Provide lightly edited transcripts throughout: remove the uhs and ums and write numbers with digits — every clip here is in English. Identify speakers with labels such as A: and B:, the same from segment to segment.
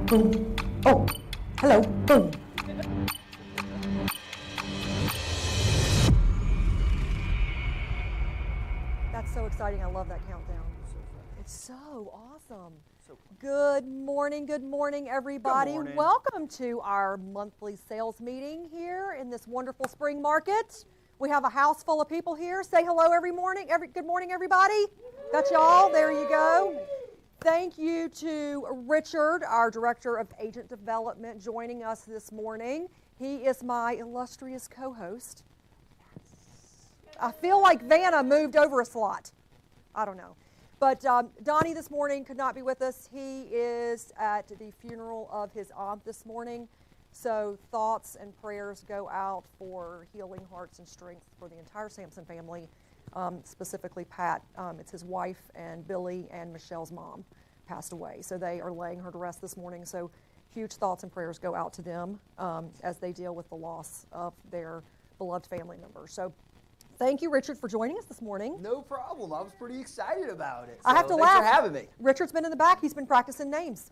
A: Boom. Oh, hello. Boom. That's so exciting. I love that countdown. It's so awesome. Good morning, everybody.
B: Good morning.
A: Welcome to our monthly sales meeting here in this wonderful spring market. We have a house full of people here. Say hello good morning, everybody. That's y'all. There you go. Thank you to Richard, our Director of Agent Development, joining us this morning. He is my illustrious co-host. I feel like Vanna moved over a slot. I don't know. But Donnie this morning could not be with us. He is at the funeral of his aunt this morning. So thoughts and prayers go out for healing hearts and strength for the entire Samson family, specifically Pat. It's his wife and Billy and Michelle's mom passed away. So they are laying her to rest this morning. So huge thoughts and prayers go out to them as they deal with the loss of their beloved family member. So thank you, Richard, for joining us this morning.
B: No problem. I was pretty excited about it.
A: I have to
B: thanks
A: laugh.
B: for having me.
A: Richard's been in the back. He's been practicing names.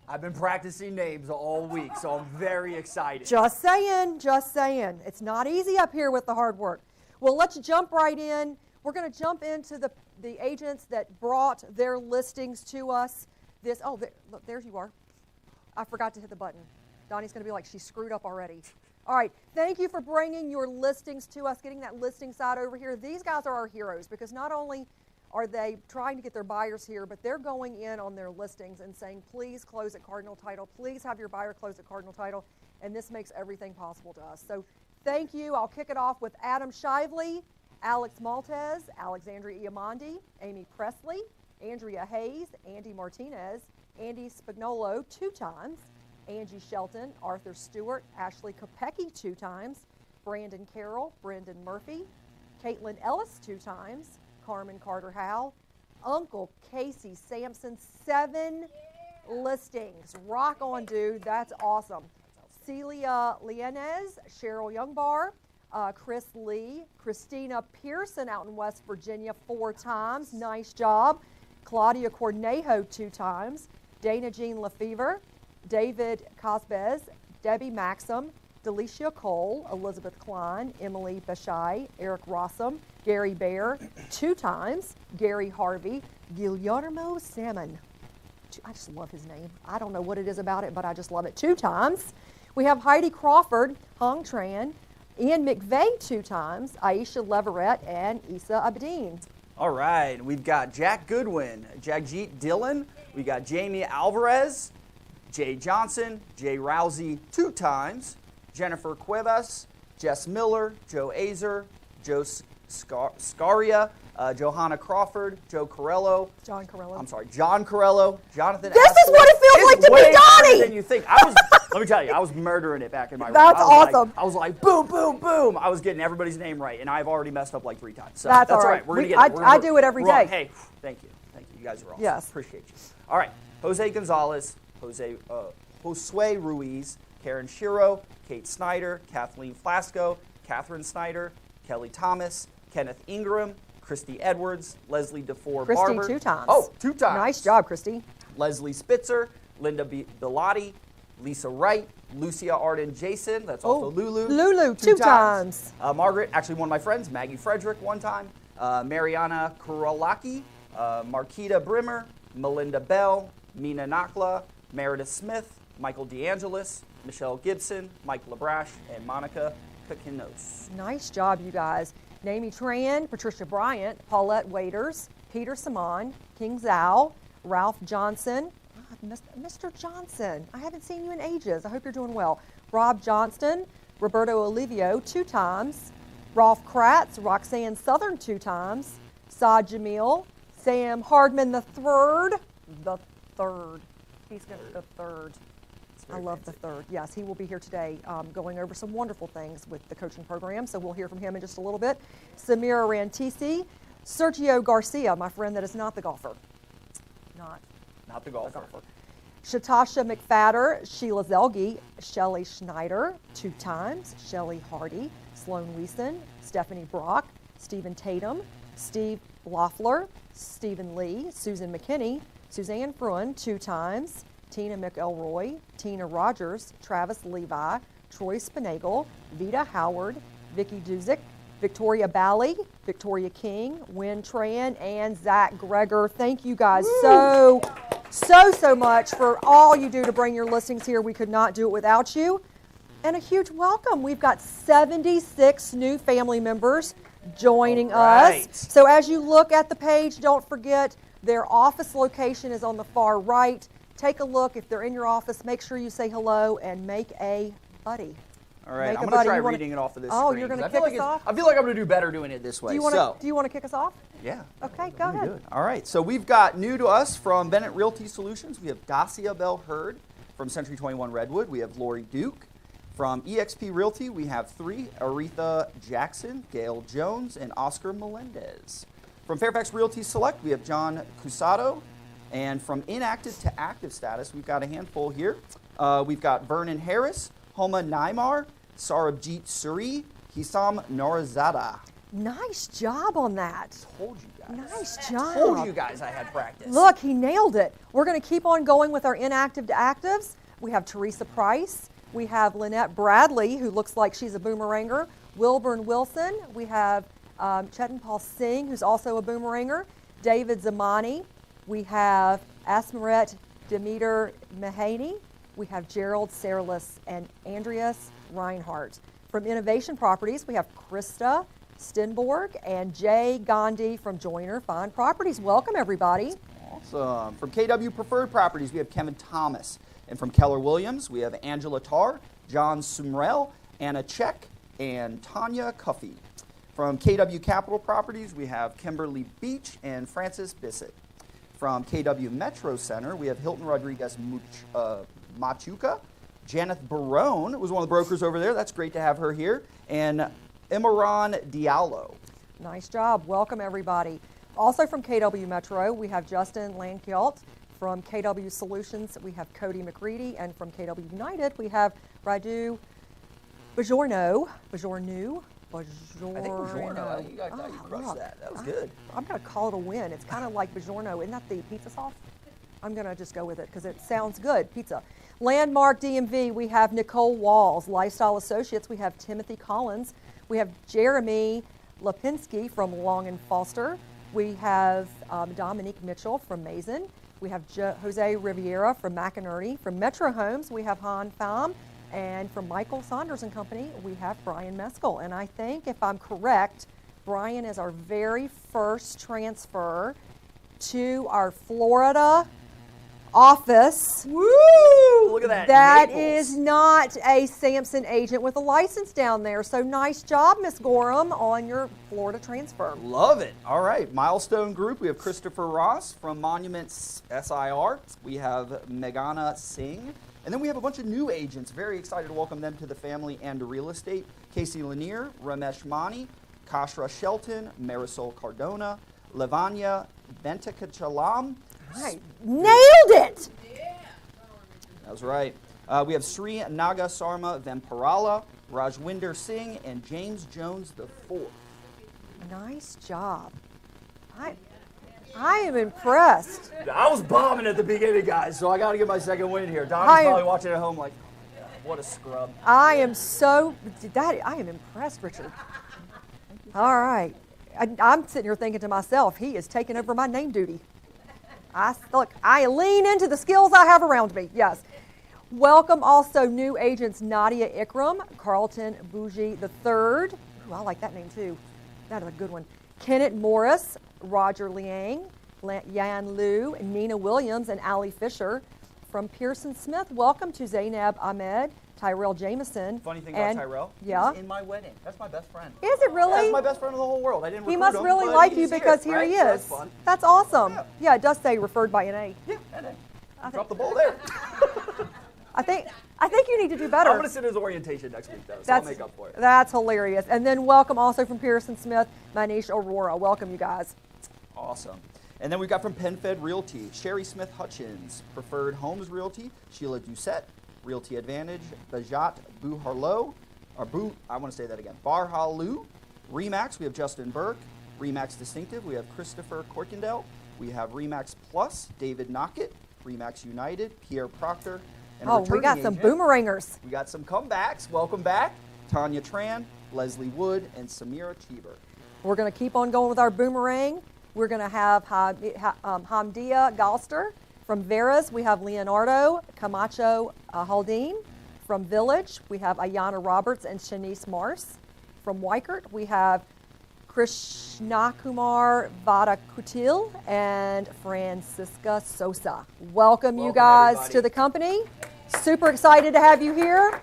B: I've been practicing names all week, so I'm very excited.
A: Just saying, just saying. It's not easy up here with the hard work. Well, let's jump right in. We're going to jump into the agents that brought their listings to us. Look, there you are. I forgot to hit the button. Donnie's going to be like, she screwed up already. All right, thank you for bringing your listings to us, getting that listing side over here. These guys are our heroes because not only are they trying to get their buyers here, but they're going in on their listings and saying, please close at Cardinal Title. Please have your buyer close at Cardinal Title. And this makes everything possible to us. So thank you. I'll kick it off with Adam Shively, Alex Maltez, Alexandria Iamondi, Amy Presley, Andrea Hayes, Andy Martinez, Andy Spagnolo 2 times, Angie Shelton, Arthur Stewart, Ashley Kopecki 2 times, Brandon Carroll, Brendan Murphy, Caitlin Ellis 2 times, Carmen Carter Howell, Uncle Casey Samson, 7 listings. Rock on, dude. That's awesome. Celia Lienez, Cheryl Youngbar, Chris Lee, Christina Pearson out in West Virginia 4 times. Nice job. Claudia Cornejo 2 times. Dana Jean Lefevre, David Cosbez, Debbie Maxim, Delicia Cole, Elizabeth Klein, Emily Bashai, Eric Rossum, Gary Bear 2 times, Gary Harvey, Guillermo Salmon. I just love his name. I don't know what it is about it, but I just love it. 2 times. We have Heidi Crawford, Hong Tran, Ian McVeigh 2 times, Aisha Leverett, and Issa Abedin.
B: All right, we've got Jack Goodwin, Jagjit Dillon, we got Jamie Alvarez, Jay Johnson, Jay Rousey 2 times, Jennifer Cuevas, Jess Miller, Joe Azer, Joe Scaria, Johanna Crawford, John Corello, Jonathan.
A: This is what it feels like to be Donnie.
B: Than you think. Let me tell you, I was murdering it back in my room.
A: That's awesome.
B: I was like, boom, boom, boom. I was getting everybody's name right, and I've already messed up like 3 times. So
A: that's all right.
B: We're gonna get it.
A: I do it every day.
B: Hey, thank you. You guys are awesome.
A: Yes.
B: Appreciate you. All right, Jose Gonzalez, Josue Ruiz, Karen Shiro, Kate Snyder, Kathleen Flasco, Catherine Snyder, Kelly Thomas, Kenneth Ingram, Christy Edwards, Leslie DeFore Barber.
A: Christy 2 times.
B: Oh, 2 times.
A: Nice job, Christy.
B: Leslie Spitzer, Linda Bilotti, Lisa Wright, Lucia Arden Jason, that's also Lulu.
A: Lulu, 2 times.
B: Margaret, actually one of my friends, Maggie Frederick 1 time, Mariana Kuralaki, Marquita Brimmer, Melinda Bell, Mina Nakla, Meredith Smith, Michael DeAngelis, Michelle Gibson, Mike LaBrash, and Monica Kakinos.
A: Nice job, you guys. Naomi Tran, Patricia Bryant, Paulette Waiters, Peter Simon, King Zhao, Ralph Johnson, Mr. Johnson, I haven't seen you in ages. I hope you're doing well. Rob Johnston, Roberto Olivio 2 times, Rolf Kratz, Roxanne Southern 2 times, Saad Jamil, Sam Hardman the third. He's going to the third. I love the third. Yes, he will be here today going over some wonderful things with the coaching program, so we'll hear from him in just a little bit. Samira Rantisi, Sergio Garcia, my friend that is not the golfer. Not the golfer. Shatasha McFadder, Sheila Zelgi, Shelley Schneider 2 times, Shelley Hardy, Sloan Weeson, Stephanie Brock, Stephen Tatum, Steve Loeffler, Stephen Lee, Susan McKinney, Suzanne Fruin 2 times, Tina McElroy, Tina Rogers, Travis Levi, Troy Spinagle, Vita Howard, Vicky Duzick, Victoria Bally, Victoria King, Wynn Tran, and Zach Greger. Thank you guys so much for all you do to bring your listings here. We could not do it without you. And a huge welcome. We've got 76 new family members joining us. So as you look at the page, don't forget their office location is on the far right. Take a look. If they're in your office, make sure you say hello and make a buddy.
B: All right, I'm going to try reading it off of this screen.
A: Oh, you're going to kick us off?
B: I feel like I'm going to do better doing it this way.
A: Do you want to kick us off?
B: Yeah.
A: Okay, go ahead.
B: Good. All right, so we've got new to us from Bennett Realty Solutions. We have Dacia Bell Hurd from Century 21 Redwood. We have Lori Duke. From eXp Realty, we have 3, Aretha Jackson, Gail Jones, and Oscar Melendez. From Fairfax Realty Select, we have John Cusado. And from inactive to active status, we've got a handful here. We've got Vernon Harris, Homa Naimar, Sarabjit Suri, Hisam Norazada.
A: Nice job on that.
B: Told you guys.
A: Nice job.
B: Told you guys I had practice.
A: Look, he nailed it. We're going to keep on going with our inactive to actives. We have Teresa Price. We have Lynette Bradley, who looks like she's a boomeranger. Wilburn Wilson. We have Chetan Paul Singh, who's also a boomeranger. David Zamani. We have Asmaret Demeter Mahaney. We have Gerald Sarlis and Andreas Reinhardt. From Innovation Properties, we have Krista Stenborg and Jay Gandhi from Joyner Fine Properties. Welcome, everybody.
B: Awesome. From KW Preferred Properties, we have Kevin Thomas. And from Keller Williams, we have Angela Tarr, John Sumrell, Anna Check, and Tanya Cuffey. From KW Capital Properties, we have Kimberly Beach and Francis Bissett. From KW Metro Center, we have Hilton Rodriguez Machuca. Janeth Barone was one of the brokers over there. That's great to have her here. And Imran Diallo.
A: Nice job. Welcome, everybody. Also from KW Metro, we have Justin Landkjelt. From KW Solutions, we have Cody McReady. And from KW United, we have Radu Bajorno.
B: I think Bajorno. You crushed that. That was good.
A: I'm going to call it a win. It's kind of like Bajorno. Isn't that the pizza sauce? I'm going to just go with it because it sounds good. Pizza. Landmark DMV, we have Nicole Walls. Lifestyle Associates, we have Timothy Collins. We have Jeremy Lipinski from Long and Foster. We have Dominique Mitchell from Mason. We have Jose Riviera from McInerney. From Metro Homes, we have Han Pham. And from Michael Saunders and Company, we have Brian Meskel. And I think, if I'm correct, Brian is our very first transfer to our Florida office.
B: Woo! Look at that.
A: That
B: Naples.
A: is not a Samson agent with a license down there. So nice job, Miss Gorham, on your Florida transfer.
B: Love it. All right. Milestone Group, we have Christopher Ross. From Monuments SIR, we have Meghana Singh. And then we have a bunch of new agents. Very excited to welcome them to the family and to real estate. Casey Lanier, Ramesh Mani, Kashra Shelton, Marisol Cardona, Lavanya Ventakachalam.
A: Right. Nailed it!
B: That was right. We have Sri Naga Sarma Vemparala, Rajwinder Singh, and James Jones IV.
A: Nice job. I am impressed.
B: I was bombing at the beginning, guys, so I got to get my second win here. Donnie's probably watching at home like, what a scrub.
A: I am impressed, Richard. All right. I'm sitting here thinking to myself, he is taking over my name duty. I lean into the skills I have around me. Yes. Welcome also new agents Nadia Ikram, Carlton Bougie III. Ooh, I like that name too. That is a good one. Kenneth Morris, Roger Liang, Yan Liu, Nina Williams, and Ali Fisher. From Pearson Smith, welcome to Zainab Ahmed, Tyrell Jameson.
B: Funny thing about Tyrell,
A: yeah,
B: he's in my wedding. That's my best friend.
A: Is it really?
B: Yeah, that's my best friend in the whole world. I didn't recruit him.
A: He must really like you because here he is.
B: That's fun.
A: That's awesome. Yeah, it does say referred by an A.
B: Yeah, drop the ball there.
A: I think you need to do better.
B: I'm going to sit his orientation next week, though, so I'll make up for it.
A: That's hilarious. And then welcome also from Pearson Smith, Manish Aurora. Welcome, you guys.
B: Awesome. And then we've got from PenFed Realty, Sherry Smith Hutchins, Preferred Homes Realty, Sheila Doucette, Realty Advantage, Bajat Buharlo, I want to say that again, Barhalu, Remax, we have Justin Burke, Remax Distinctive, we have Christopher Corkindale, we have Remax Plus, David Knockett, Remax United, Pierre Proctor, and
A: Oh, we got some boomerangers.
B: We got some comebacks. Welcome back, Tanya Tran, Leslie Wood, and Samira Cheever.
A: We're going to keep on going with our boomerang. We're going to have Hamdia Galster. From Veras, we have Leonardo Camacho Haldane. From Village, we have Ayana Roberts and Shanice Mars. From Weikert, we have Krishnakumar Vadakutil and Francisca Sosa. Welcome you guys
B: everybody
A: to the company. Super excited to have you here.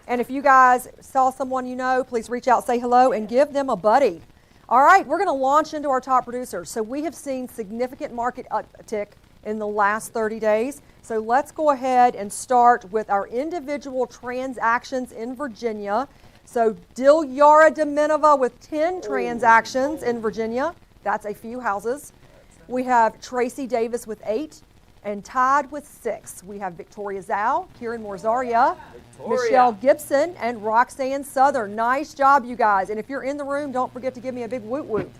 A: And if you guys saw someone you know, please reach out, say hello, and give them a buddy. All right, we're going to launch into our top producers. So we have seen significant market uptick in the last 30 days. So let's go ahead and start with our individual transactions in Virginia. So Dilyara Deminova with 10 transactions in Virginia. That's a few houses. We have Tracy Davis with 8 and Todd with 6. We have Victoria Zhao, Kieran Morzaria, Michelle Gibson, and Roxanne Southern. Nice job, you guys. And if you're in the room, don't forget to give me a big woot woot.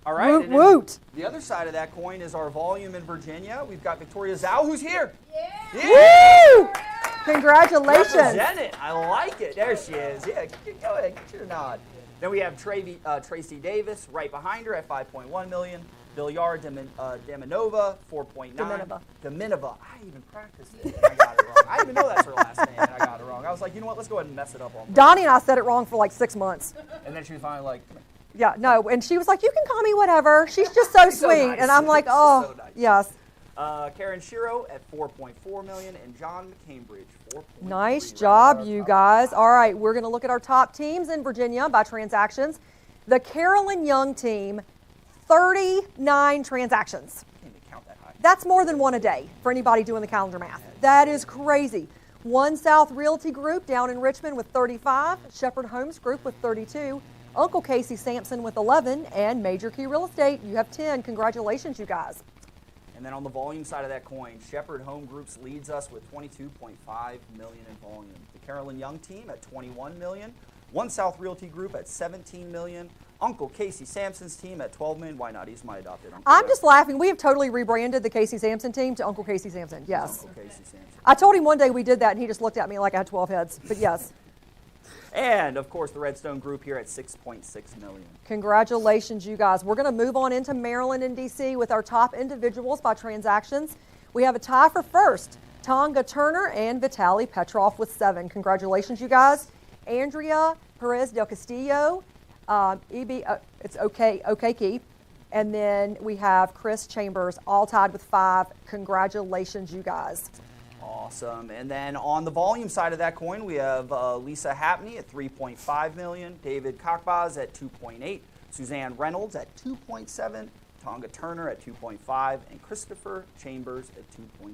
B: All right.
A: Woot woot.
B: The other side of that coin is our volume in Virginia. We've got Victoria Zhao, who's here.
A: Yeah. Woo! Congratulations.
B: Represent it. I like it. There she is. Yeah, go ahead. Get your nod. Then we have Tracy Davis right behind her at 5.1 million. Dilyara Deminova, 4.9. Deminova. I even practiced it and I got it wrong. I didn't even know that's her last name and I got it wrong. I was like, you know what? Let's go ahead and mess it up on purpose.
A: Donnie and I said it wrong for like 6 months.
B: And then she was finally like,
A: yeah, no, and she was like, you can call me whatever. She's just so
B: She's so
A: sweet.
B: nice.
A: And I'm like,
B: She's
A: oh,
B: so nice.
A: yes.
B: Karen Shiro at 4.4 million and John McCambridge, 4.3.
A: Nice job, you guys. All right, we're going to look at our top teams in Virginia by transactions. The Carolyn Young team, 39 transactions.
B: I can't even count that high.
A: That's more than one a day for anybody doing the calendar math. That is crazy. One South Realty Group down in Richmond with 35, Shepherd Homes Group with 32, Uncle Casey Samson with 11, and Major Key Real Estate, you have 10. Congratulations, you guys.
B: And then on the volume side of that coin, Shepherd Home Groups leads us with 22.5 million in volume. The Carolyn Young team at 21 million. One South Realty Group at 17 million. Uncle Casey Sampson's team at 12 million. Why not? He's my adopted uncle.
A: I'm just laughing. We have totally rebranded the Casey Sampson team to Uncle Casey Sampson. Yes.
B: Uncle Casey Sampson.
A: I told him one day we did that, and he just looked at me like I had 12 heads. But yes.
B: And, of course, the Redstone Group here at 6.6 million.
A: Congratulations, you guys. We're going to move on into Maryland and D.C. with our top individuals by transactions. We have a tie for first, Tonga Turner and Vitaly Petrov with 7. Congratulations, you guys. Andrea Perez del Castillo, it's Okeke. And then we have Chris Chambers, all tied with 5. Congratulations, you guys.
B: Awesome. And then on the volume side of that coin, we have Lisa Hapney at 3.5 million, David Cockbaz at 2.8, Suzanne Reynolds at 2.7, Tonga Turner at 2.5, and Christopher Chambers at 2.3.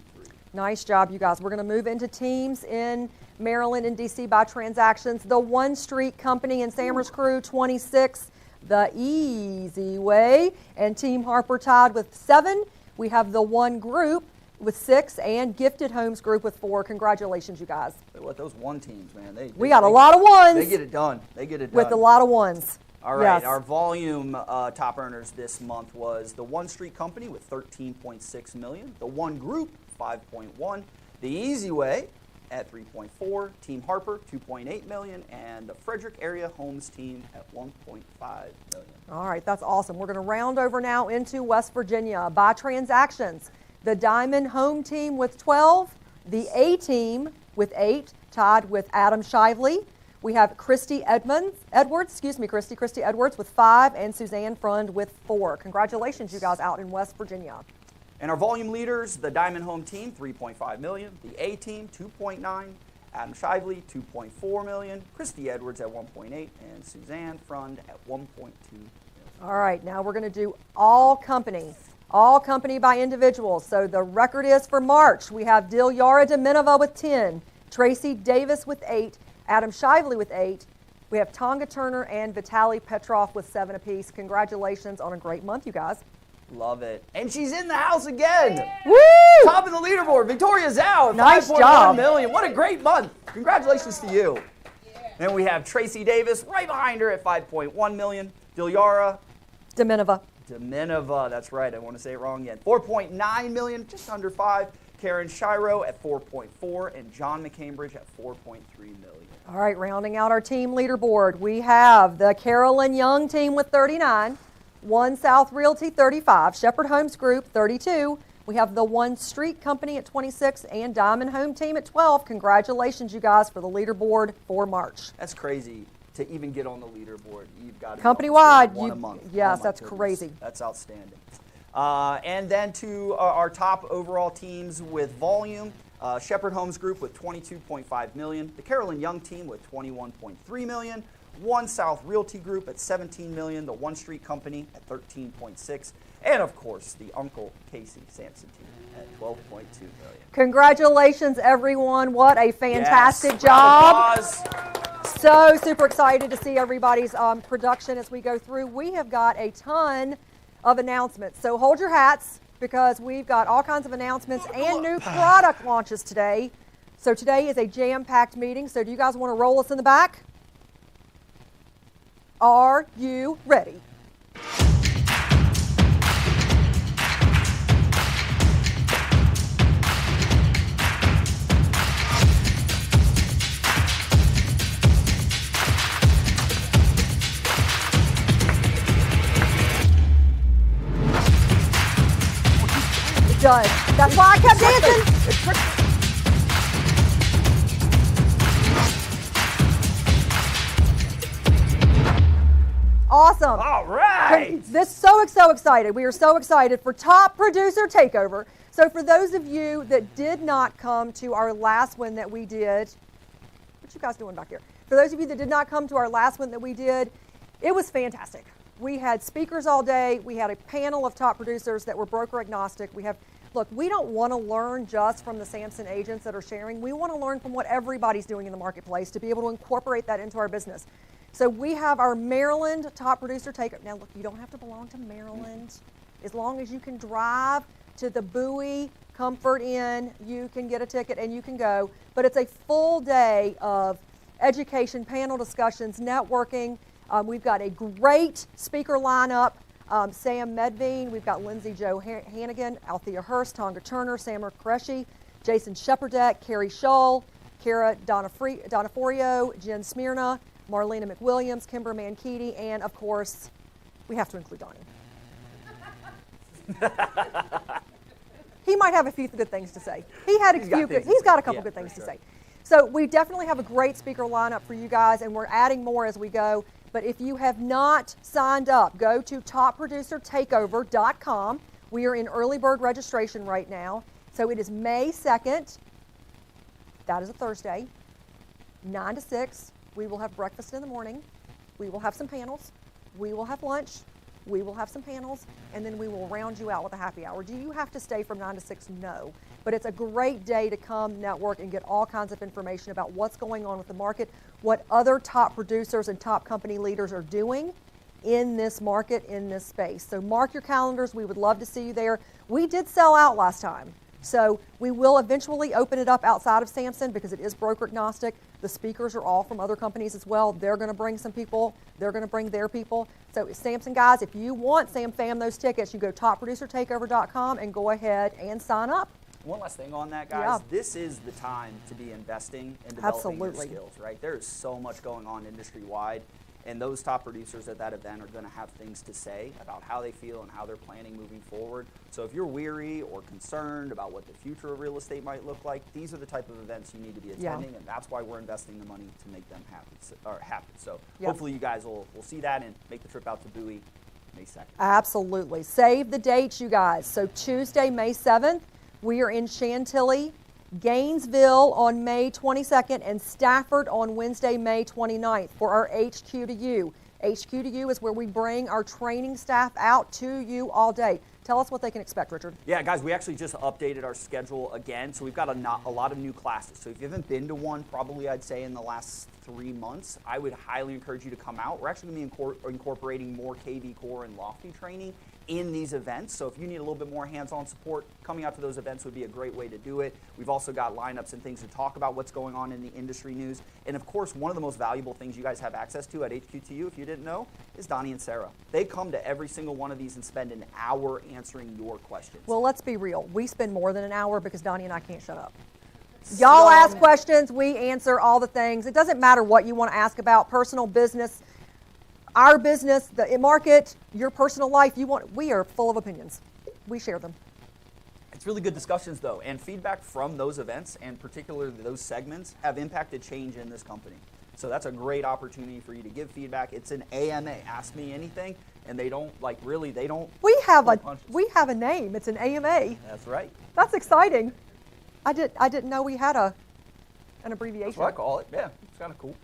A: Nice job, you guys. We're going to move into teams in Maryland and D.C. by transactions. The One Street Company and Sammer's Crew, 26. The Easy Way and Team Harper tied with 7. We have the One Group with 6 and Gifted Homes Group with 4. Congratulations, you guys.
B: What, those one teams, man.
A: We got a lot of ones.
B: They get it done. They get it done.
A: With a lot of ones.
B: All right,
A: yes.
B: Our volume top earners this month was the One Street Company with 13.6 million, the One Group 5.1, the Easy Way at 3.4, Team Harper 2.8 million, and the Frederick Area Homes team at 1.5 million.
A: All right, that's awesome. We're going to round over now into West Virginia by transactions. The Diamond Home team with 12, the A team with 8, tied with Adam Shively. We have Christy Edwards with 5, and Suzanne Frund with 4. Congratulations, you guys, out in West Virginia.
B: And our volume leaders, the Diamond Home team, 3.5 million, the A team, 2.9, Adam Shively, 2.4 million, Christy Edwards at 1.8, and Suzanne Frund at 1.2 million.
A: All right, now we're going to do all company by individuals. So the record is for March. We have Dilyara Deminova with 10, Tracy Davis with 8, Adam Shively with 8. We have Tonga Turner and Vitaly Petrov with 7 apiece. Congratulations on a great month, you guys.
B: Love it. And she's in the house again.
A: Woo!
B: Top of the leaderboard, Victoria Zhao at
A: Nice
B: 5.1
A: job.
B: million. What a great month. Congratulations to you. And we have Tracy Davis right behind her at 5.1 million. Dilyara
A: Deminova.
B: Dominova, that's right. I want to say it wrong again. 4.9 million, just under 5. Karen Shiro at 4.4, and John McCambridge at 4.3 million.
A: All right, rounding out our team leaderboard, we have the Carolyn Young team with 39, One South Realty 35, Shepherd Homes Group 32. We have the One Street Company at 26 and Diamond Home Team at 12. Congratulations, you guys, for the leaderboard for March.
B: That's crazy to even get on the leaderboard. You've got to
A: company-wide.
B: One a month.
A: Yes,
B: oh
A: that's
B: goodness.
A: crazy.
B: That's outstanding. And then to our top overall teams with volume, Shepherd Homes Group with 22.5 million, the Carolyn Young team with 21.3 million, One South Realty Group at 17 million, the One Street Company at 13.6, and of course the Uncle Casey Samson team at 12.2 million.
A: Congratulations, everyone. What a fantastic
B: Yes,
A: job.
B: applause.
A: So super excited to see everybody's production as we go through. We have got a ton of announcements. So hold your hats because we've got all kinds of announcements and new product launches today. So today is a jam-packed meeting. So do you guys want to roll us in the back? Are you ready? Done. That's why I kept dancing. Awesome.
B: All right.
A: So excited. We are so excited for Top Producer Takeover. So for those of you that did not come to our last one that we did, what you guys doing back here? For those of you that did not come to our last one that we did, it was fantastic. We had speakers all day. We had a panel of top producers that were broker agnostic. Look, we don't want to learn just from the Samson agents that are sharing. We want to learn from what everybody's doing in the marketplace to be able to incorporate that into our business. So we have our Maryland top producer takeover. Now, look, you don't have to belong to Maryland. As long as you can drive to the Bowie Comfort Inn, you can get a ticket and you can go. But it's a full day of education, panel discussions, networking. We've got a great speaker lineup. Sam Medvine, we've got Lindsay Jo Hannigan, Althea Hurst, Tonga Turner, Samar Qureshi, Jason Shepardek, Carrie Scholl, Kara Donaforio, Jen Smyrna, Marlena McWilliams, Kimber Mankiti, and of course, we have to include Donnie. He might have a few good things to say. He's got a couple good things to say. So we definitely have a great speaker lineup for you guys, and we're adding more as we go. But if you have not signed up, go to topproducertakeover.com. We are in early bird registration right now. So it is May 2nd. That is a Thursday, 9 to 6. We will have breakfast in the morning. We will have some panels. We will have lunch. We will have some panels, and then we will round you out with a happy hour. Do you have to stay from 9 to 6? No. But it's a great day to come network and get all kinds of information about what's going on with the market, what other top producers and top company leaders are doing in this market, in this space. So mark your calendars. We would love to see you there. We did sell out last time. So we will eventually open it up outside of Samson because it is broker agnostic. The speakers are all from other companies as well. They're going to bring some people. They're going to bring their people. So Samson guys, if you want Sam Fam those tickets, you go topproducertakeover.com and go ahead and sign up.
B: One last thing on that, guys. Yeah. This is the time to be investing in developing your skills, right? There's so much going on industry-wide, and those top producers at that event are going to have things to say about how they feel and how they're planning moving forward. So if you're weary or concerned about what the future of real estate might look like, these are the type of events you need to be attending, and that's why we're investing the money to make them happen. So hopefully you guys will see that and make the trip out to Bowie May 2nd.
A: Absolutely. Save the dates, you guys. So Tuesday, May 7th, we are in Chantilly, Gainesville on May 22nd, and Stafford on Wednesday, May 29th for our HQ to You. HQ to You is where we bring our training staff out to you all day. Tell us what they can expect, Richard.
B: Yeah, guys, we actually just updated our schedule again, so we've got a lot of new classes. So if you haven't been to one, probably I'd say in the last 3 months, I would highly encourage you to come out. We're actually going to be incorporating more KV Core and Lofty training in these events. So if you need a little bit more hands-on support, coming out to those events would be a great way to do it. We've also got lineups and things to talk about what's going on in the industry news. And of course, one of the most valuable things you guys have access to at HQ2U, if you you didn't know, is Donnie and Sarah. They come to every single one of these and spend an hour answering your questions.
A: Well, let's be real. We spend more than an hour because Donnie and I can't shut up. Y'all ask questions, we answer all the things. It doesn't matter what you want to ask about, personal, business, our business, the market, your personal life. We are full of opinions. We share them.
B: It's really good discussions, though, and feedback from those events, and particularly those segments, have impacted change in this company. So that's a great opportunity for you to give feedback. It's an AMA, Ask Me Anything, and they don't, they don't.
A: We have a name. It's an AMA.
B: That's right.
A: That's exciting. I didn't know we had an abbreviation.
B: That's what I call it. Yeah, it's kind of cool.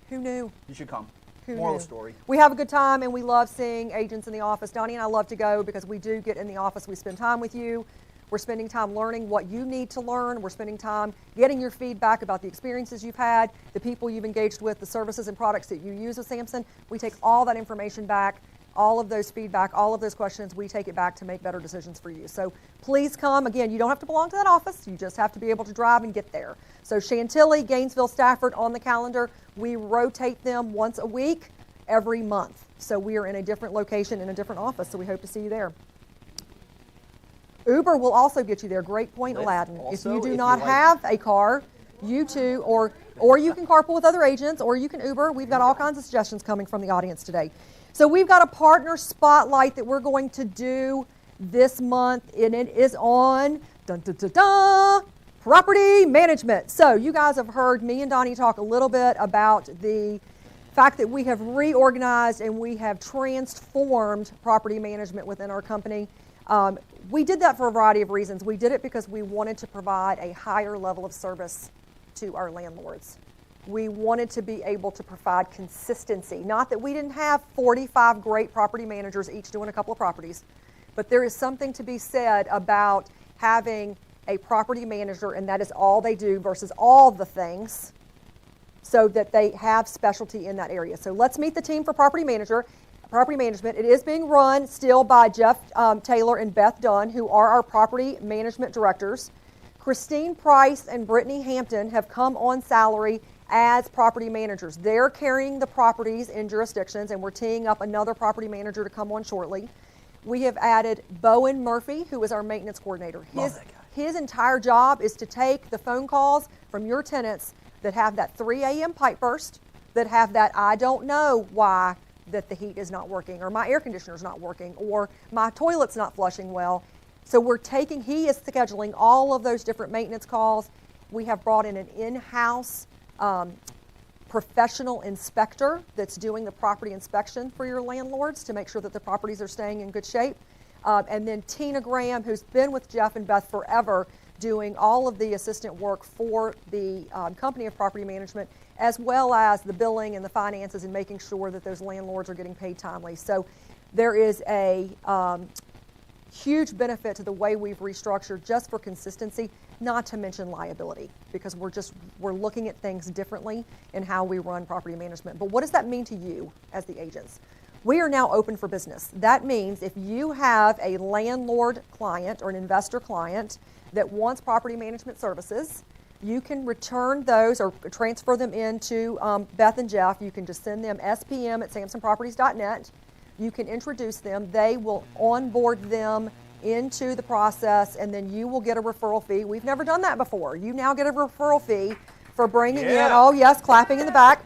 A: Who knew?
B: You should come.
A: Who
B: Moral
A: knew?
B: of the story.
A: We have a good time, and we love seeing agents in the office. Donnie and I love to go because we do get in the office. We spend time with you. We're spending time learning what you need to learn. We're spending time getting your feedback about the experiences you've had, the people you've engaged with, the services and products that you use with Samson. We take all that information back, all of those feedback, all of those questions. We take it back to make better decisions for you. So please come. Again, you don't have to belong to that office. You just have to be able to drive and get there. So Chantilly, Gainesville, Stafford on the calendar. We rotate them once a week, every month. So we are in a different location in a different office. So we hope to see you there. Uber will also get you there. Great point, Aladdin.
B: Also,
A: if you do
B: if
A: not
B: you
A: have a car, you too, or you can carpool with other agents, or you can Uber. We've got all kinds of suggestions coming from the audience today. So we've got a partner spotlight that we're going to do this month, and it is on property management. So you guys have heard me and Donnie talk a little bit about the fact that we have reorganized and we have transformed property management within our company. We did that for a variety of reasons. We did it because we wanted to provide a higher level of service to our landlords. We wanted to be able to provide consistency. Not that we didn't have 45 great property managers each doing a couple of properties, but there is something to be said about having a property manager and that is all they do versus all the things, so that they have specialty in that area. So let's meet the team for property management. It is being run still by Jeff Taylor and Beth Dunn, who are our property management directors. Christine Price and Brittany Hampton have come on salary as property managers. They're carrying the properties in jurisdictions, and we're teeing up another property manager to come on shortly. We have added Bowen Murphy, who is our maintenance coordinator. His entire job is to take the phone calls from your tenants that have that 3 a.m. pipe burst, that have that I don't know why that the heat is not working, or my air conditioner is not working, or my toilet's not flushing well. So he is scheduling all of those different maintenance calls. We have brought in an in-house professional inspector that's doing the property inspection for your landlords to make sure that the properties are staying in good shape. And then Tina Graham, who's been with Jeff and Beth forever, doing all of the assistant work for the company of property management, as well as the billing and the finances and making sure that those landlords are getting paid timely. So there is a huge benefit to the way we've restructured just for consistency, not to mention liability, because we're looking at things differently in how we run property management. But what does that mean to you as the agents? We are now open for business. That means if you have a landlord client or an investor client that wants property management services, you can return those or transfer them into Beth and Jeff. You can just send them spm@samsonproperties.net. You can introduce them. They will onboard them into the process, and then you will get a referral fee. We've never done that before. You now get a referral fee for bringing in, oh yes, clapping in the back.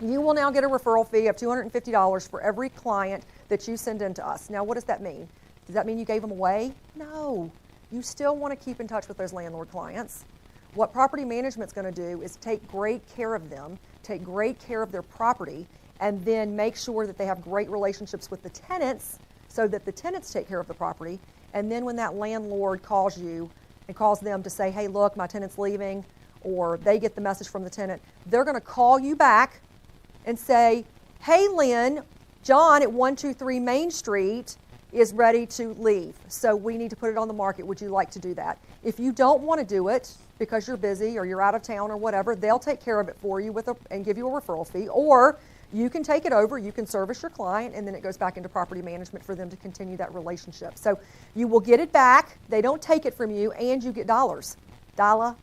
A: You will now get a referral fee of $250 for every client that you send in to us. Now, what does that mean? Does that mean you gave them away? No. You still want to keep in touch with those landlord clients. What property management's going to do is take great care of them, take great care of their property, and then make sure that they have great relationships with the tenants so that the tenants take care of the property. And then when that landlord calls you and calls them to say, hey, look, my tenant's leaving, or they get the message from the tenant, they're going to call you back and say, hey, Lynn, John at 123 Main Street is ready to leave, so we need to put it on the market. Would you like to do that? If you don't want to do it because you're busy or you're out of town or whatever, they'll take care of it for you and give you a referral fee, or you can take it over, you can service your client, and then it goes back into property management for them to continue that relationship. So you will get it back, they don't take it from you, and you get dollars. Dollar,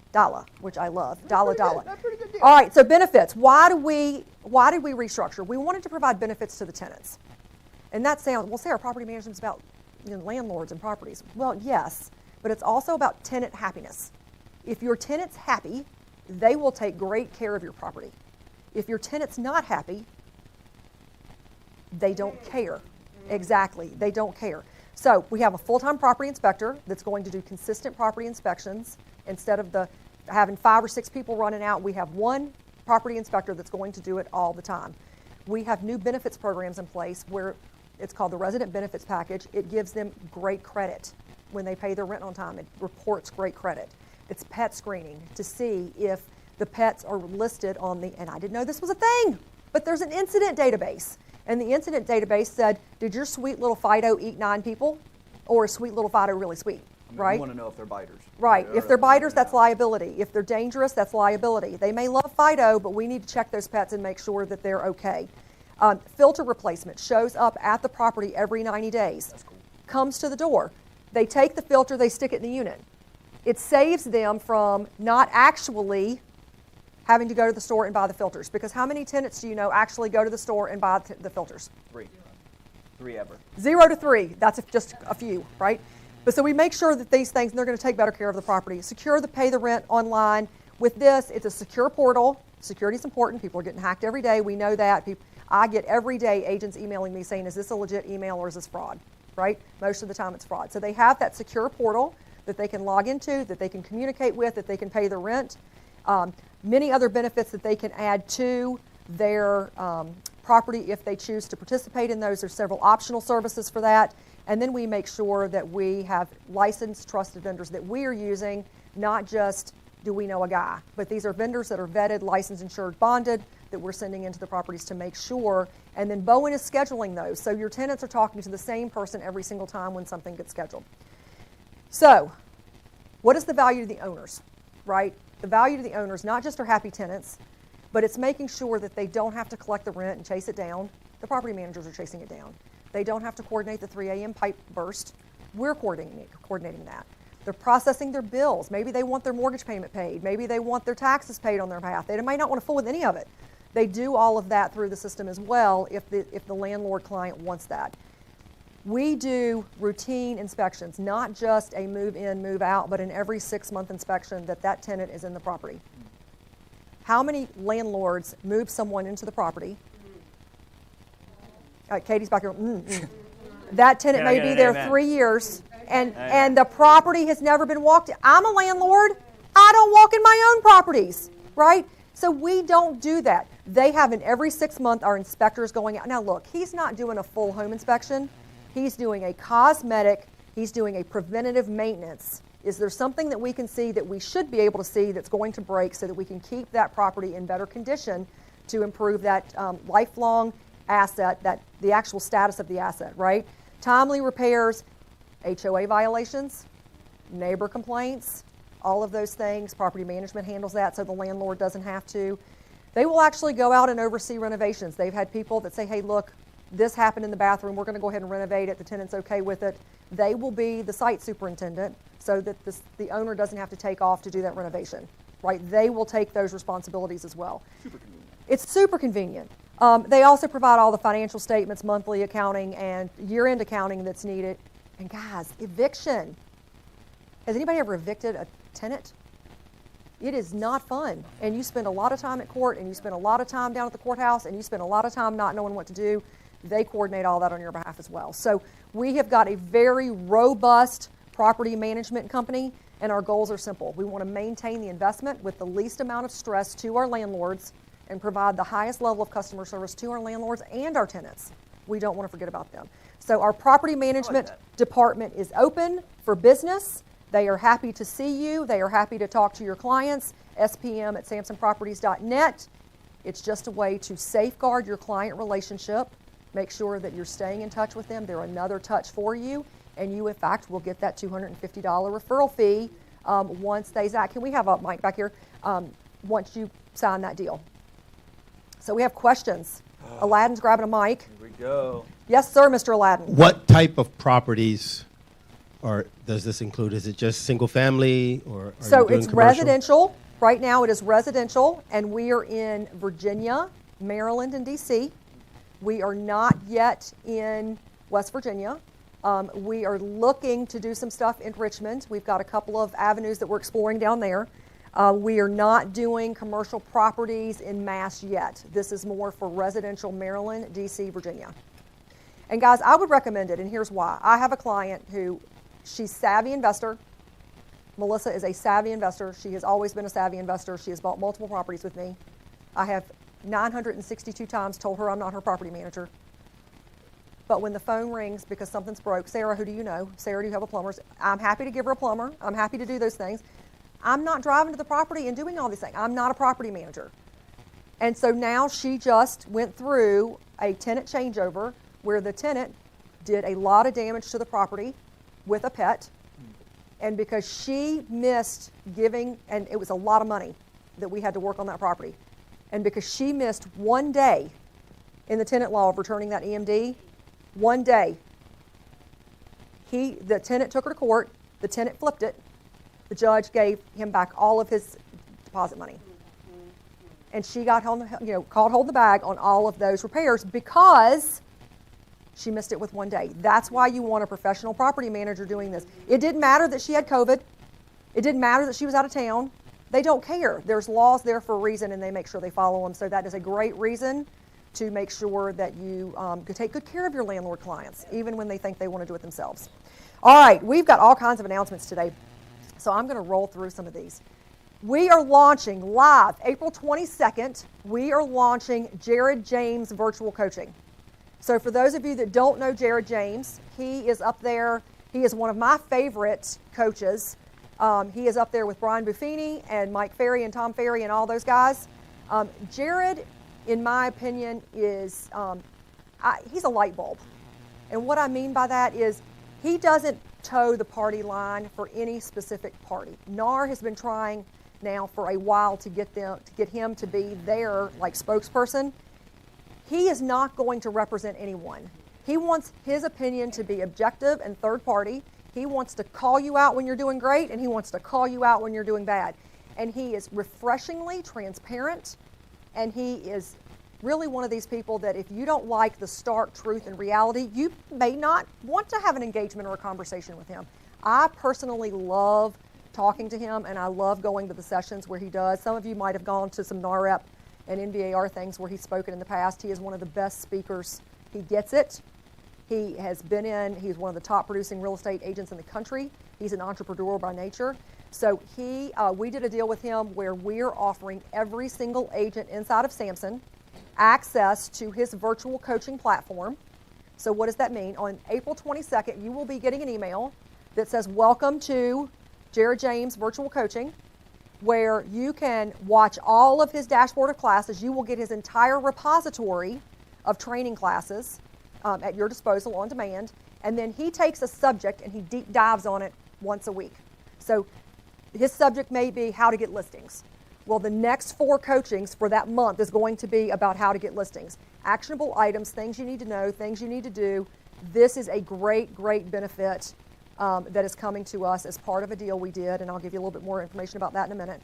A: which I love. Dollar.
B: That's a pretty good deal.
A: All right, so benefits. Why did we restructure? We wanted to provide benefits to the tenants. And that sounds, we'll say our property management is about landlords and properties. Well, yes, but it's also about tenant happiness. If your tenant's happy, they will take great care of your property. If your tenant's not happy, they don't care. Exactly, they don't care. So we have a full-time property inspector that's going to do consistent property inspections. Instead of having 5 or 6 people running out, we have one property inspector that's going to do it all the time. We have new benefits programs in place where it's called the resident benefits package. It gives them great credit when they pay their rent on time. It reports great credit. It's pet screening to see if the pets are listed on the, and I didn't know this was a thing, but there's an incident database. And the incident database said, did your sweet little Fido eat 9 people? Or is sweet little Fido really sweet? Right?
B: You want to know if they're biters.
A: Right. If they're biters, that's liability. If they're dangerous, that's liability. They may love Fido, but we need to check those pets and make sure that they're okay. Filter replacement shows up at the property every 90 days.
B: That's cool.
A: Comes to the door. They take the filter, they stick it in the unit. It saves them from not actually having to go to the store and buy the filters. Because how many tenants do you know actually go to the store and buy the filters?
B: 3. 3 ever.
A: 0 to 3. That's just a few, right? But so we make sure that these things, and they're going to take better care of the property. Secure the pay the rent online. With this, it's a secure portal. Security is important. People are getting hacked every day. We know that. I get every day agents emailing me saying, is this a legit email or is this fraud, right? Most of the time it's fraud. So they have that secure portal that they can log into, that they can communicate with, that they can pay the rent. Many other benefits that they can add to their property if they choose to participate in those. There's several optional services for that. And then we make sure that we have licensed, trusted vendors that we are using, not just do we know a guy, but these are vendors that are vetted, licensed, insured, bonded, that we're sending into the properties to make sure. And then Bowen is scheduling those. So your tenants are talking to the same person every single time when something gets scheduled. So what is the value to the owners, right? The value to the owners, not just our happy tenants, but it's making sure that they don't have to collect the rent and chase it down. The property managers are chasing it down. They don't have to coordinate the 3 a.m. pipe burst. We're coordinating that. They're processing their bills. Maybe they want their mortgage payment paid. Maybe they want their taxes paid on their behalf. They might not want to fool with any of it. They do all of that through the system as well if the landlord client wants that. We do routine inspections, not just a move in, move out, but an every 6-month inspection that tenant is in the property. How many landlords move someone into the property? Katie's back here. That tenant may be there 3 years, and the property has never been walked in. I'm a landlord. I don't walk in my own properties, right? So we don't do that. They have an every 6 month, our inspectors going out. Now look, he's not doing a full home inspection. He's doing a cosmetic, he's doing a preventative maintenance. Is there something that we can see that we should be able to see that's going to break so that we can keep that property in better condition to improve that lifelong asset, that the actual status of the asset, right? Timely repairs, HOA violations, neighbor complaints, all of those things. Property management handles that so the landlord doesn't have to. They will actually go out and oversee renovations. They've had people that say, hey, look, this happened in the bathroom. We're going to go ahead and renovate it. The tenant's okay with it. They will be the site superintendent so that the owner doesn't have to take off to do that renovation, right? They will take those responsibilities as well.
B: Super convenient.
A: It's super convenient. They also provide all the financial statements, monthly accounting, and year-end accounting that's needed. And guys, eviction. Has anybody ever evicted a tenant? It is not fun. And you spend a lot of time at court, and you spend a lot of time down at the courthouse, and you spend a lot of time not knowing what to do. They coordinate all that on your behalf as well. So we have got a very robust property management company, and our goals are simple. We want to maintain the investment with the least amount of stress to our landlords and provide the highest level of customer service to our landlords and our tenants. We don't want to forget about them. So our property management department is open for business. They are happy to see you. They are happy to talk to your clients. spm@samsonproperties.net. It's just a way to safeguard your client relationship, make sure that you're staying in touch with them. They're another touch for you, and you, in fact, will get that $250 referral fee once they, Zach, can we have a mic back here? Once you sign that deal. So we have questions. Aladdin's grabbing a mic.
B: Here we go.
A: Yes, sir, Mr. Aladdin.
C: What type of properties or does this include, is it just single family, or are
A: So
C: you doing
A: it's
C: commercial?
A: residential. Right now it is residential, and we are in Virginia, Maryland, and D.C. We are not yet in West Virginia. We are looking to do some stuff in Richmond. We've got a couple of avenues that we're exploring down there. We are not doing commercial properties in Mass yet. This is more for residential Maryland, D.C., Virginia. And guys, I would recommend it, and here's why. I have a client who, she's savvy investor. Melissa is a savvy investor. She has always been a savvy investor. She has bought multiple properties with me. I have 962 times told her I'm not her property manager. But when the phone rings because something's broke, Sarah, who do you know? Sarah, do you have a plumber? I'm happy to give her a plumber. I'm happy to do those things. I'm not driving to the property and doing all these things. I'm not a property manager. And so now she just went through a tenant changeover where the tenant did a lot of damage to the property with a pet. And because she missed giving, and it was a lot of money that we had to work on that property. And because she missed one day in the tenant law of returning that EMD, one day, the tenant took her to court, the tenant flipped it, the judge gave him back all of his deposit money. And she got home, called hold the bag on all of those repairs because she missed it with one day. That's why you want a professional property manager doing this. It didn't matter that she had COVID. It didn't matter that she was out of town. They don't care. There's laws there for a reason, and they make sure they follow them. So that is a great reason to make sure that you can take good care of your landlord clients, even when they think they want to do it themselves. All right, we've got all kinds of announcements today, so I'm going to roll through some of these. We are launching live April 22nd. We are launching Jared James Virtual Coaching. So for those of you that don't know Jared James, he is up there. He is one of my favorite coaches. He is up there with Brian Buffini and Mike Ferry and Tom Ferry and all those guys. Jared, in my opinion, is he's a light bulb. And what I mean by that is he doesn't toe the party line for any specific party. NAR has been trying now for a while to get him to be their spokesperson. He is not going to represent anyone. He wants his opinion to be objective and third party. He wants to call you out when you're doing great, and he wants to call you out when you're doing bad. And he is refreshingly transparent, and he is really one of these people that if you don't like the stark truth and reality, you may not want to have an engagement or a conversation with him. I personally love talking to him, and I love going to the sessions where he does. Some of you might have gone to some NAREP and NVAR things where he's spoken in the past. He is one of the best speakers. He gets it. He's one of the top producing real estate agents in the country. He's an entrepreneur by nature. So we did a deal with him where we're offering every single agent inside of Samson access to his virtual coaching platform. So what does that mean? On April 22nd, you will be getting an email that says, "Welcome to Jared James Virtual Coaching," where you can watch all of his dashboard of classes. You will get his entire repository of training classes at your disposal on demand. And then he takes a subject and he deep dives on it once a week. So his subject may be how to get listings. Well, the next 4 coachings for that month is going to be about how to get listings. Actionable items, things you need to know, things you need to do. This is a great, great benefit that is coming to us as part of a deal we did, and I'll give you a little bit more information about that in a minute.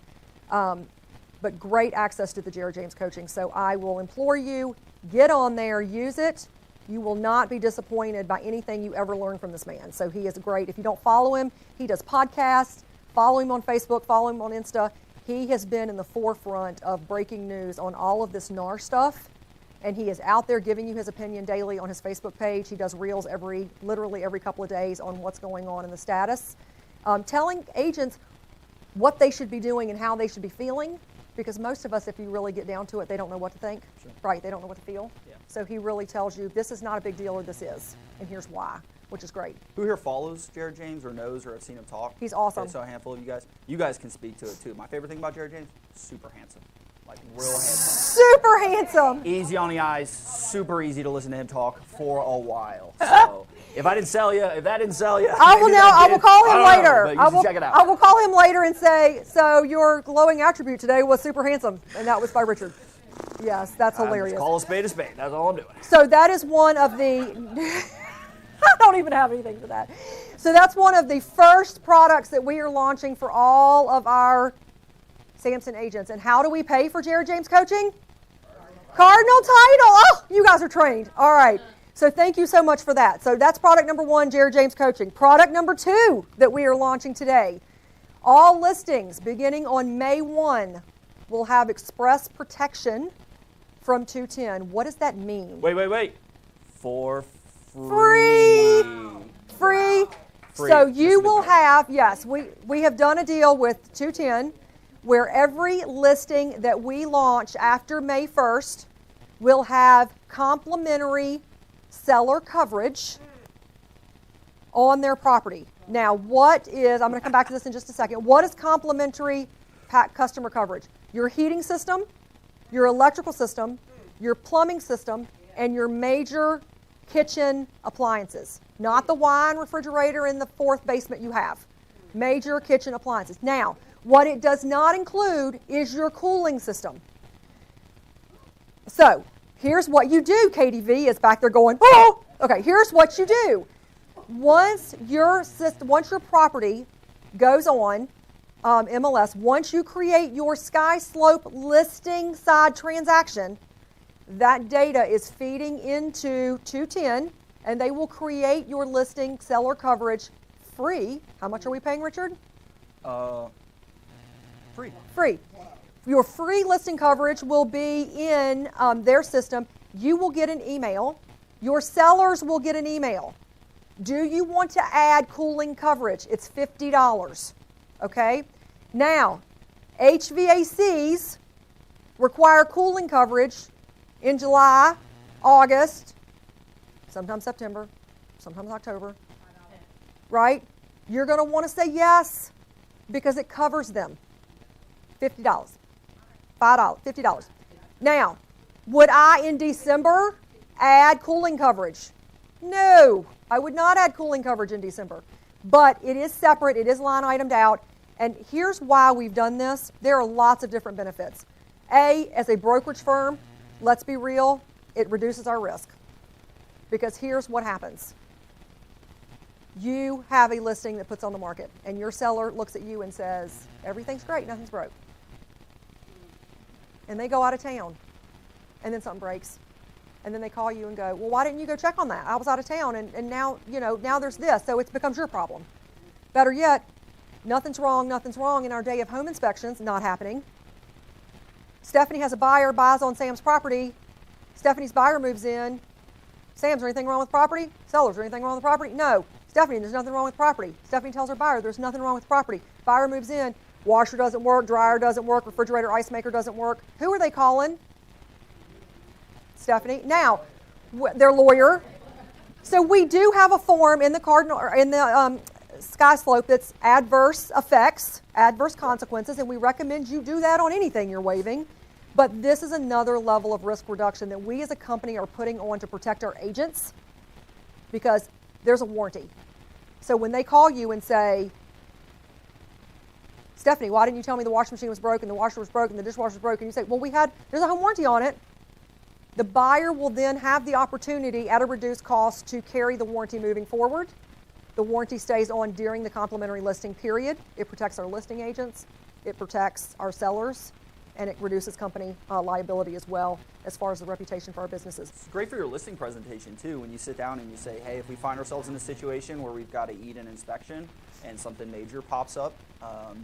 A: But great access to the Jared James coaching. So I will implore you, get on there, use it. You will not be disappointed by anything you ever learn from this man. So he is great. If you don't follow him, he does podcasts. Follow him on Facebook, follow him on Insta. He has been in the forefront of breaking news on all of this NAR stuff. And he is out there giving you his opinion daily on his Facebook page. He does reels literally every couple of days on what's going on in the status. Telling agents what they should be doing and how they should be feeling. Because most of us, if you really get down to it, they don't know what to think. Sure. Right, they don't know what to feel. Yeah. So he really tells you, this is not a big deal or this is. And here's why, which is great.
B: Who here follows Jared James or knows or have seen him talk?
A: He's awesome.
B: Okay, so a handful of you guys. You guys can speak to it too. My favorite thing about Jared James, super handsome. Like real handsome.
A: Super handsome.
B: Easy on the eyes, super easy to listen to him talk for a while. So if that didn't sell you,
A: I will call him later.
B: Check it out.
A: I will call him later and say, so your glowing attribute today was super handsome, and that was by Richard. Yes, that's hilarious.
B: Just call a spade a spade. That's all I'm doing.
A: So that is one of the I don't even have anything for that. So that's one of the first products that we are launching for all of our Samson agents. And how do we pay for Jared James coaching? Cardinal title. Oh, you guys are trained. All right. So thank you so much for that. So that's product number 1, Jared James coaching. Product number 2 that we are launching today. All listings beginning on May 1 will have express protection from 210. What does that mean?
B: Wait. For
A: Free.
B: Free.
A: So you will have, yes, we have done a deal with 210 where every listing that we launch after May 1st will have complimentary seller coverage on their property. Now, I'm going to come back to this in just a second. What is complimentary customer coverage? Your heating system, your electrical system, your plumbing system, and your major kitchen appliances. Not the wine refrigerator in the 4th basement you have. Major kitchen appliances. Now, what it does not include is your cooling system. So, here's what you do. KDV is back there going, oh! Okay, here's what you do. Once your property goes on MLS, once you create your Sky Slope listing side transaction, that data is feeding into 210, and they will create your listing seller coverage free. How much are we paying, Richard?
B: Free.
A: Free. Your free listing coverage will be in their system. You will get an email. Your sellers will get an email. Do you want to add cooling coverage? It's $50. Okay? Now, HVACs require cooling coverage in July, August, sometimes September, sometimes October. Right? You're going to want to say yes because it covers them. $50. $5, $50. Now, would I in December add cooling coverage? No, I would not add cooling coverage in December. But it is separate, it is line itemed out. And here's why we've done this. There are lots of different benefits. A, as a brokerage firm, let's be real, it reduces our risk. Because here's what happens. You have a listing that puts on the market, and your seller looks at you and says, everything's great, nothing's broke. And they go out of town, and then something breaks. And then they call you and go, well, why didn't you go check on that? I was out of town, and now, now there's this, so it becomes your problem. Better yet, nothing's wrong, in our day of home inspections, not happening. Stephanie has a buyer, buys on Sam's property. Stephanie's buyer moves in. Sam, is there anything wrong with property? Seller, is there anything wrong with property? No. Stephanie, there's nothing wrong with property. Stephanie tells her buyer, there's nothing wrong with property. Buyer moves in. Washer doesn't work, dryer doesn't work, refrigerator, ice maker doesn't work. Who are they calling? Stephanie. Now, their lawyer. So we do have a form in the Sky Slope that's adverse effects, adverse consequences, and we recommend you do that on anything you're waiving. But this is another level of risk reduction that we as a company are putting on to protect our agents because there's a warranty. So when they call you and say, Stephanie, why didn't you tell me the washing machine was broken, the washer was broken, the dishwasher was broken? You say, well, there's a home warranty on it. The buyer will then have the opportunity at a reduced cost to carry the warranty moving forward. The warranty stays on during the complimentary listing period. It protects our listing agents. It protects our sellers. And it reduces company liability as well as far as the reputation for our businesses.
B: It's great for your listing presentation too when you sit down and you say, hey, if we find ourselves in a situation where we've got to eat an inspection and something major pops up,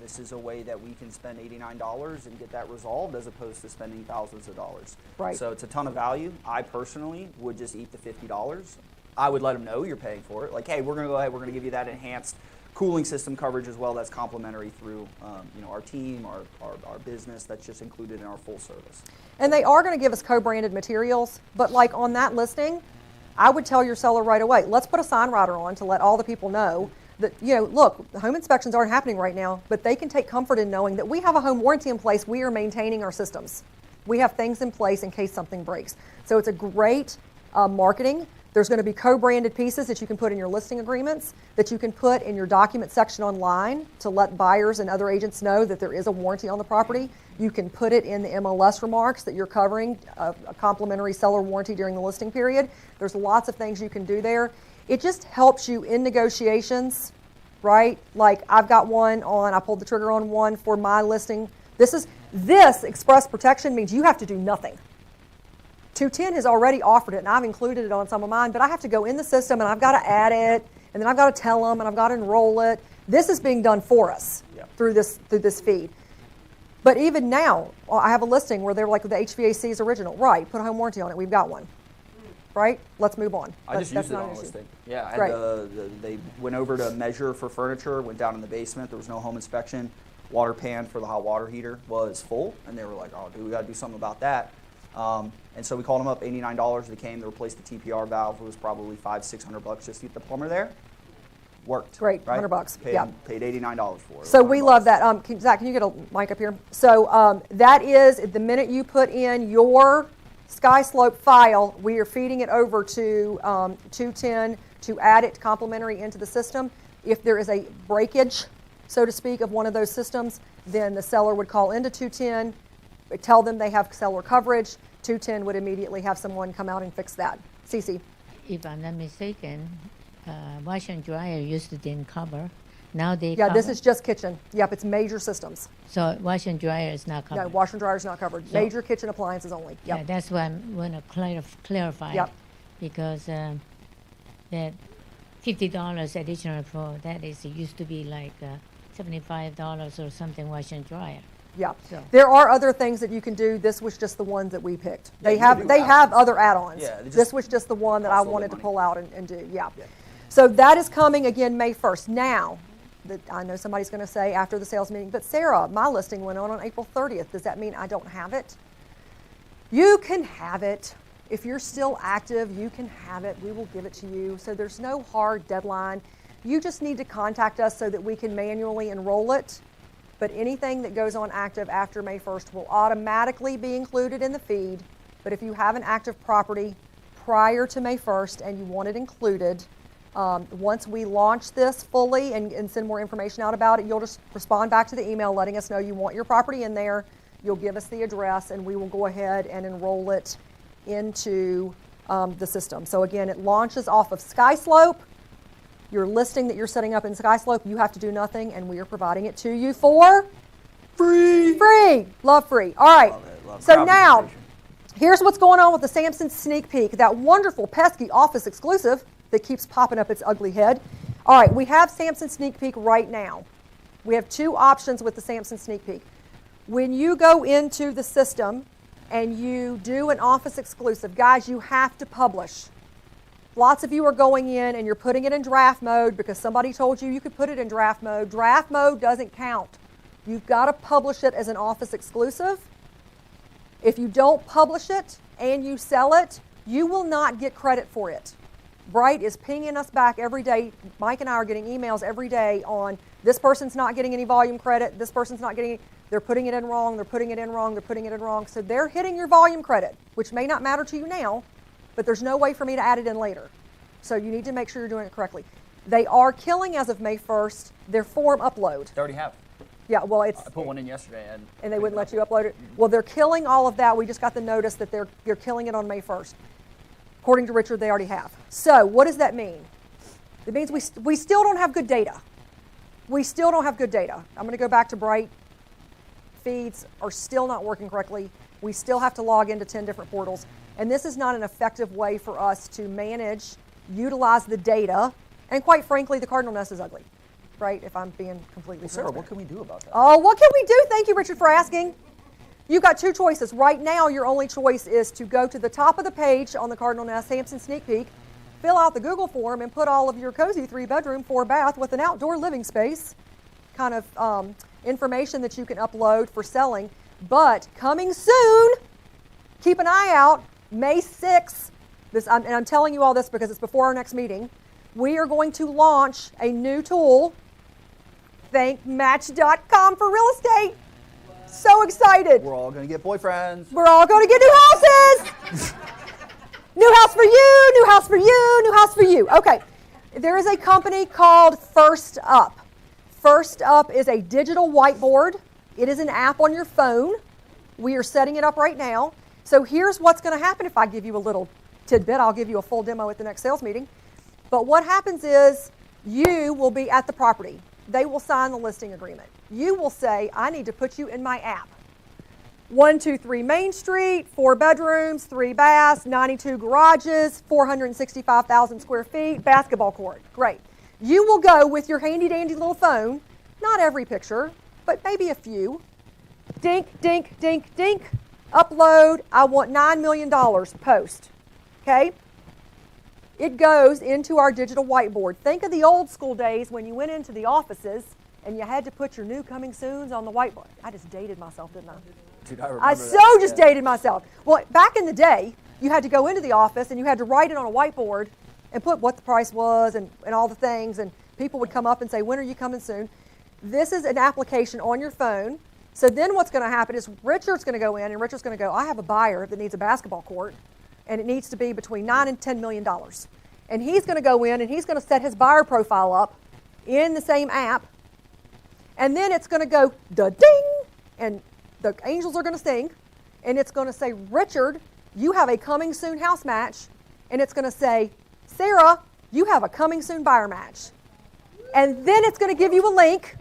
B: this is a way that we can spend $89 and get that resolved as opposed to spending thousands of dollars.
A: Right.
B: So it's a ton of value. I personally would just eat the $50. I would let them know you're paying for it. Like, hey, we're going to go ahead, we're going to give you that enhanced cooling system coverage as well. That's complimentary through our team, our business. That's just included in our full service.
A: And they are going to give us co-branded materials, but like on that listing, I would tell your seller right away, let's put a sign rider on to let all the people know that, look, the home inspections aren't happening right now, but they can take comfort in knowing that we have a home warranty in place. We are maintaining our systems. We have things in place in case something breaks. So it's a great marketing. There's going to be co-branded pieces that you can put in your listing agreements, that you can put in your document section online to let buyers and other agents know that there is a warranty on the property. You can put it in the MLS remarks that you're covering a complimentary seller warranty during the listing period. There's lots of things you can do there. It just helps you in negotiations, right? Like I've got one on, I pulled the trigger on one for my listing. This express protection means you have to do nothing. 210 has already offered it, and I've included it on some of mine, but I have to go in the system, and I've got to add it, and then I've got to tell them, and I've got to enroll it. This is being done for us through this feed. But even now, I have a listing where they're like, the HVAC is original. Right, put a home warranty on it. We've got one. Right? Let's move on.
B: I just used it on a listing. Yeah, I had they went over to measure for furniture, went down in the basement. There was no home inspection. Water pan for the hot water heater was full, and they were like, oh, dude, we got to do something about that. And so we called them up, $89. They came, they replaced the TPR valve. It was probably $500-600 just to get the plumber there. Worked.
A: Great,
B: right?
A: $100.
B: Paid $89 for it.
A: So we love that. Zach, can you get a mic up here? So that is the minute you put in your SkySlope file, we are feeding it over to 210 to add it complimentary into the system. If there is a breakage, so to speak, of one of those systems, then the seller would call into 210, tell them they have seller coverage. 210 would immediately have someone come out and fix that. Cece.
D: If I'm not mistaken, washer and dryer used to didn't cover. Now they cover.
A: This is just kitchen. Yep, it's major systems.
D: So washer and dryer is not covered.
A: No, washer and dryer is not covered. So, major kitchen appliances only. Yep.
D: Yeah, that's why I'm going to clarify.
A: Yep.
D: Because that $50 additional for that is, it used to be like $75 or something washer and dryer.
A: Yeah,
D: so.
A: There are other things that you can do. This was just the ones that we picked. They have other add-ons. Yeah, this was just the one that I wanted to pull out and do. Yeah. So that is coming again May 1st. Now, I know somebody's going to say after the sales meeting, but Sarah, my listing went on April 30th. Does that mean I don't have it? You can have it. If you're still active, you can have it. We will give it to you. So there's no hard deadline. You just need to contact us so that we can manually enroll it. But anything that goes on active after May 1st will automatically be included in the feed. But if you have an active property prior to May 1st and you want it included, once we launch this fully and send more information out about it, you'll just respond back to the email letting us know you want your property in there. You'll give us the address, and we will go ahead and enroll it into the system. So again, it launches off of SkySlope. Your listing that you're setting up in SkySlope, you have to do nothing, and we are providing it to you for free. Free. Love free. All right. So now, here's what's going on with the Samson Sneak Peek, that wonderful, pesky office exclusive that keeps popping up its ugly head. All right, we have Samson Sneak Peek right now. We have two options with the Samson Sneak Peek. When you go into the system and you do an office exclusive, guys, you have to publish. Lots of you are going in and you're putting it in draft mode because somebody told you could put it in draft mode. Draft mode doesn't count. You've got to publish it as an office exclusive. If you don't publish it and you sell it, you will not get credit for it. Bright is pinging us back every day. Mike and I are getting emails every day on this person's not getting any volume credit, this person's not getting, they're putting it in wrong, they're putting it in wrong, they're putting it in wrong. So they're hitting your volume credit, which may not matter to you now, but there's no way for me to add it in later. So you need to make sure you're doing it correctly. They are killing, as of May 1st, their form upload.
B: They already have.
A: Yeah, well, it's...
B: I put one in yesterday.
A: And they wouldn't let you upload it? Well, they're killing all of that. We just got the notice that they're killing it on May 1st. According to Richard, they already have. So what does that mean? It means we still don't have good data. We still don't have good data. I'm going to go back to Bright. Feeds are still not working correctly. We still have to log into 10 different portals. And this is not an effective way for us to manage, utilize the data. And quite frankly, the Cardinal Nest is ugly, right? If I'm being completely
B: Sarah,
A: transparent.
B: what can we do about that?
A: Oh, what can we do? Thank you, Richard, for asking. You've got two choices. Right now, your only choice is to go to the top of the page on the Cardinal Nest, Samson Sneak Peek, fill out the Google form, and put all of your cozy 3-bedroom, 4-bath with an outdoor living space kind of information that you can upload for selling. But coming soon, keep an eye out, May 6th, and I'm telling you all this because it's before our next meeting, we are going to launch a new tool, ThankMatch.com for real estate. So excited.
B: We're all going to get boyfriends.
A: We're all going to get new houses. New house for you, new house for you, new house for you. Okay, there is a company called First Up. First Up is a digital whiteboard. It is an app on your phone. We are setting it up right now. So here's what's going to happen if I give you a little tidbit. I'll give you a full demo at the next sales meeting. But what happens is you will be at the property. They will sign the listing agreement. You will say, I need to put you in my app. 123 Main Street, 4 bedrooms, 3 baths, 92 garages, 465,000 square feet, basketball court. Great. You will go with your handy dandy little phone, not every picture, but maybe a few. Dink, dink, dink, dink. Upload. I want $9 million. Post. Okay? It goes into our digital whiteboard. Think of the old school days when you went into the offices and you had to put your new coming soons on the whiteboard. I just dated myself, didn't I?
B: Dude, I remember
A: I
B: that.
A: so just dated myself. Well, back in the day, you had to go into the office and you had to write it on a whiteboard and put what the price was and all the things, and people would come up and say, when are you coming soon? This is an application on your phone. So then what's going to happen is Richard's going to go in and Richard's going to go, I have a buyer that needs a basketball court and it needs to be between $9 and $10 million. And he's going to go in and he's going to set his buyer profile up in the same app. And then it's going to go da-ding, and the angels are going to sing, and it's going to say, Richard, you have a coming soon house match. And it's going to say, Sarah, you have a coming soon buyer match. And then it's going to give you a link.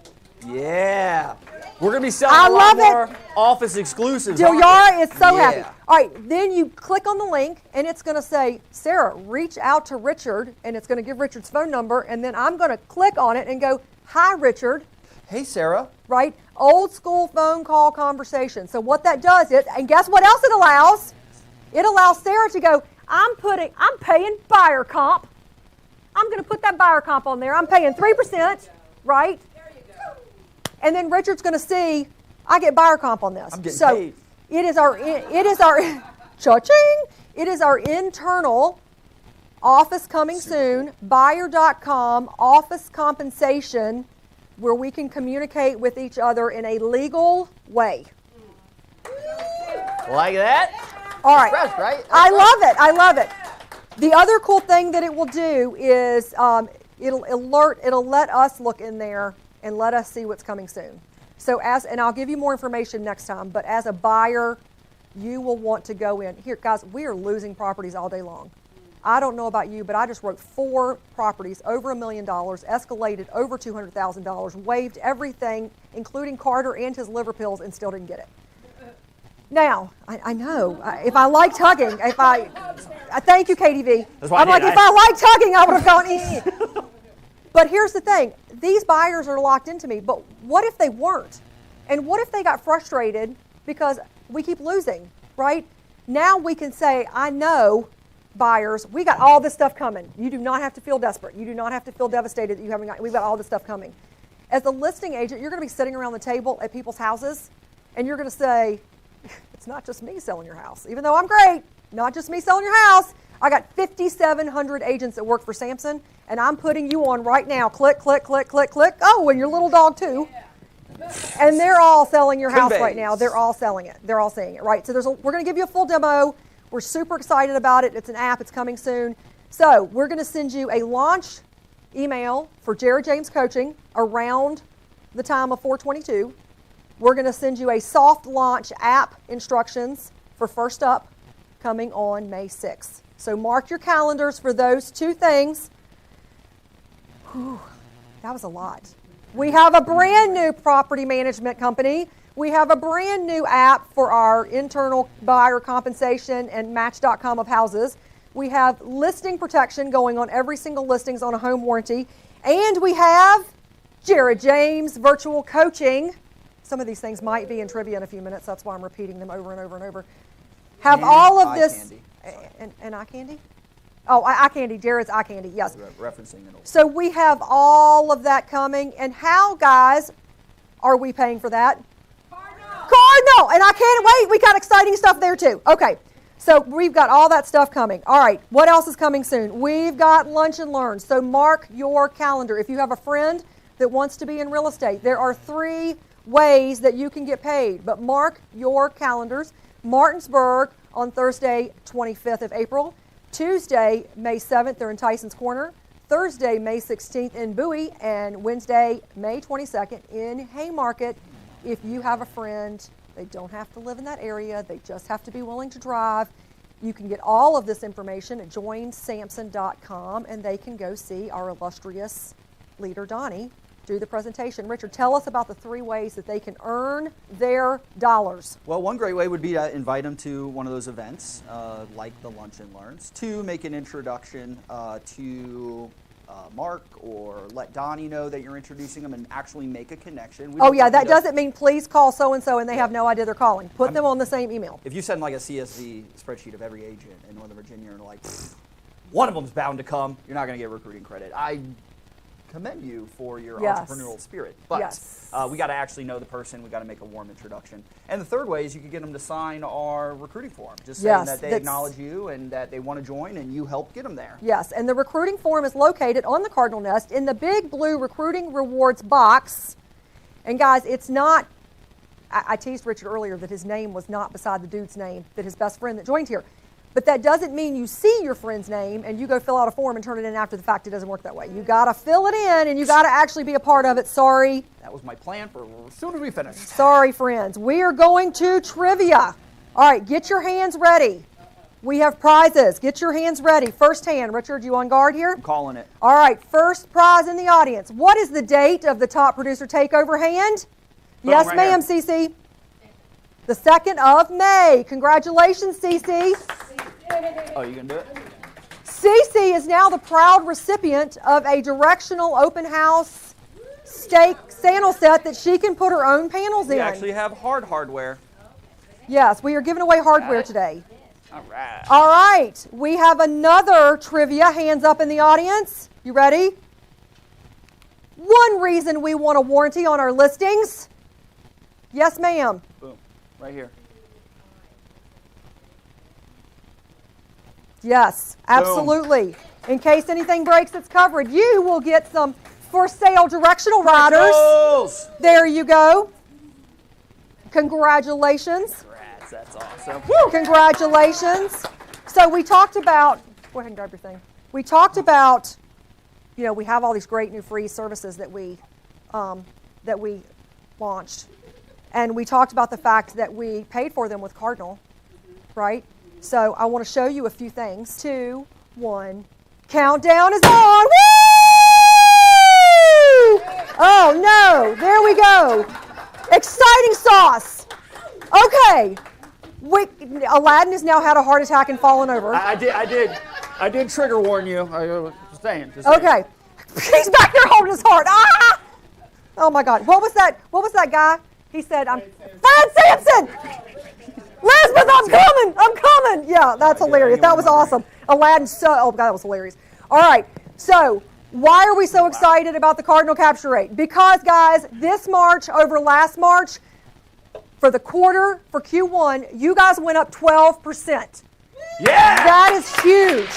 B: Yeah. We're going to be selling
A: I
B: a lot
A: love
B: more office exclusives.
A: Dilyara is so
B: Yeah.
A: happy. All right, then you click on the link, and it's going to say, Sarah, reach out to Richard, and it's going to give Richard's phone number, and then I'm going to click on it and go, hi, Richard.
B: Hey, Sarah.
A: Right? Old school phone call conversation. So what that does is, and guess what else it allows? It allows Sarah to go, I'm paying buyer comp. I'm going to put that buyer comp on there. I'm paying 3%, right? And then Richard's going to see, I get buyer comp on this.
B: I'm getting
A: so
B: paid.
A: it is our cha-ching. It is our internal office coming soon, buyer.com, office compensation, where we can communicate with each other in a legal way.
B: Like that?
A: All right.
B: Fresh, right?
A: I love it. I love it. The other cool thing that it will do is it'll let us look in there and let us see what's coming soon. So and I'll give you more information next time, but as a buyer, you will want to go in. Here, guys, we are losing properties all day long. I don't know about you, but I just wrote 4 properties over $1 million, escalated over $200,000, waived everything, including Carter and his liver pills, and still didn't get it. Now, I know, if I liked hugging, I thank you, KDV.
B: That's why
A: I'm like, if I liked hugging, I would have gone, eh. But here's the thing. These buyers are locked into me, but what if they weren't? And what if they got frustrated because we keep losing, right? Now we can say, I know, buyers, we got all this stuff coming. You do not have to feel desperate. You do not have to feel devastated that you haven't got, we've got all this stuff coming. As a listing agent, you're going to be sitting around the table at people's houses, and you're going to say, it's not just me selling your house. Even though I'm great, not just me selling your house. I got 5,700 agents that work for Samson, and I'm putting you on right now. Click, click, click, click, click. Oh, and your little dog too. And they're all selling your house right now. They're all selling it. They're all saying it, right? So we're going to give you a full demo. We're super excited about it. It's an app. It's coming soon. So we're going to send you a launch email for Jared James Coaching around the time of 4/22. We're going to send you a soft launch app instructions for First Up coming on May 6th. So mark your calendars for those 2 things. Whew, that was a lot. We have a brand new property management company. We have a brand new app for our internal buyer compensation and Match.com of houses. We have listing protection going on every single listings on a home warranty. And we have Jared James virtual coaching. Some of these things might be in trivia in a few minutes. That's why I'm repeating them over and over and over. Have
B: And
A: all of
B: eye
A: this.
B: candy.
A: And eye candy? Oh, eye candy. Jared's eye candy, yes.
B: Referencing it.
A: So we have all of that coming. And how, guys, are we paying for that? Cardinal! And I can't wait. We got exciting stuff there too. Okay. So we've got all that stuff coming. All right. What else is coming soon? We've got Lunch and Learn. So mark your calendar. If you have a friend that wants to be in real estate, there are 3 ways that you can get paid. But mark your calendars. Martinsburg on Thursday, 25th of April. Tuesday, May 7th, they're in Tyson's Corner. Thursday, May 16th in Bowie. And Wednesday, May 22nd in Haymarket. If you have a friend, they don't have to live in that area. They just have to be willing to drive. You can get all of this information at joinsamson.com, and they can go see our illustrious leader, Donnie, do the presentation. Richard, tell us about the 3 ways that they can earn their dollars.
B: Well, one great way would be to invite them to one of those events, like the Lunch and Learns. 2, make an introduction to Mark, or let Donnie know that you're introducing them and actually make a connection.
A: Oh yeah, that doesn't mean please call so-and-so and they have no idea they're calling. Put them on the same email.
B: If you send like a CSV spreadsheet of every agent in Northern Virginia and like, one of them's bound to come, you're not going to get recruiting credit. I commend you for your entrepreneurial spirit. But we got to actually know the person. We got to make a warm introduction. And the 3rd way is you could get them to sign our recruiting form, just saying that they acknowledge you and that they want to join, and you help get them there.
A: Yes, and the recruiting form is located on the Cardinal Nest in the big blue recruiting rewards box. And guys, it's not, I teased Richard earlier that his name was not beside the dude's name, that his best friend that joined here. But that doesn't mean you see your friend's name and you go fill out a form and turn it in after the fact. It doesn't work that way. You got to fill it in and you got to actually be a part of it. Sorry.
B: That was my plan for as soon as we finish.
A: Sorry, friends. We are going to trivia. All right, get your hands ready. We have prizes. Get your hands ready. First hand. Richard, you on guard here?
B: I'm calling it.
A: All right, first prize in the audience. What is the date of the top producer takeover hand?
B: Boom,
A: Yes,
B: right
A: ma'am, Cece. The 2nd of May. Congratulations, Cece.
B: Oh, you gonna do it?
A: Cece is now the proud recipient of a directional open house steak sandal set that she can put her own panels in.
B: We actually have hardware.
A: Yes, we are giving away hardware today.
B: All right.
A: All right, we have another trivia. Hands up in the audience. You ready? One reason we want a warranty on our listings. Yes, ma'am.
B: Boom. Right here.
A: Yes, absolutely. In case anything breaks, it's covered. You will get some for sale directional riders. There you go. Congratulations.
B: Congrats, that's awesome.
A: Woo! Congratulations. So we talked about, go ahead and grab your thing. We talked about, you know, we have all these great new free services that we launched. And we talked about the fact that we paid for them with Cardinal, right? So I want to show you a few things. 2, 1. Countdown is on. Woo! Oh no, there we go. Exciting sauce. Okay. Aladdin has now had a heart attack and fallen over.
B: I did trigger warn you. I was saying.
A: Okay. He's back there holding his heart. Ah! Oh my God. What was that guy? He said, "I'm Fred Samson. Elizabeth, I'm coming. Yeah, that's hilarious. That was awesome. Aladdin, oh God, that was hilarious. All right, so why are we so excited about the Cardinal capture rate? Because, guys, this March over last March, for the quarter, for Q1, you guys went up 12%.
B: Yeah!
A: That is huge.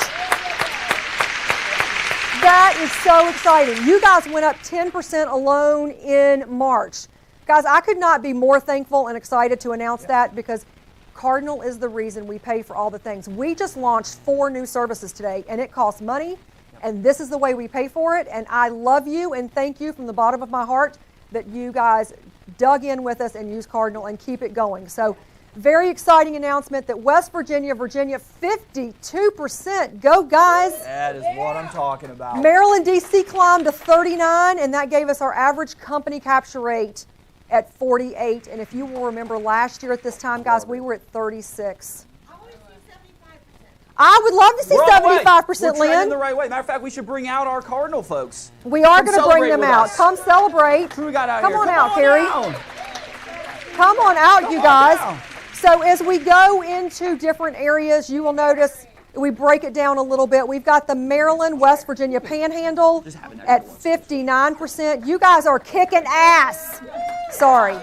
A: That is so exciting. You guys went up 10% alone in March. Guys, I could not be more thankful and excited to announce that, because Cardinal is the reason we pay for all the things. We just launched 4 new services today, and it costs money, and this is the way we pay for it. And I love you and thank you from the bottom of my heart that you guys dug in with us and used Cardinal and keep it going. So very exciting announcement that West Virginia, 52%. Go, guys.
B: That is what I'm talking about.
A: Maryland, D.C. climbed to 39, and that gave us our average company capture rate at 48. And if you will remember last year at this time, guys, we were at 36. I would love to see 75%,
B: We're
A: Lynn.
B: trending the right way. Matter of fact, we should bring out our Cardinal folks.
A: We are going to bring them out. Come celebrate.
B: Who we got out
A: Come
B: here?
A: on out, Carrie. Come on out, you guys. So as we go into different areas, you will notice we break it down a little bit. We've got the Maryland, West Virginia Panhandle at 59%. You guys are kicking ass. Sorry.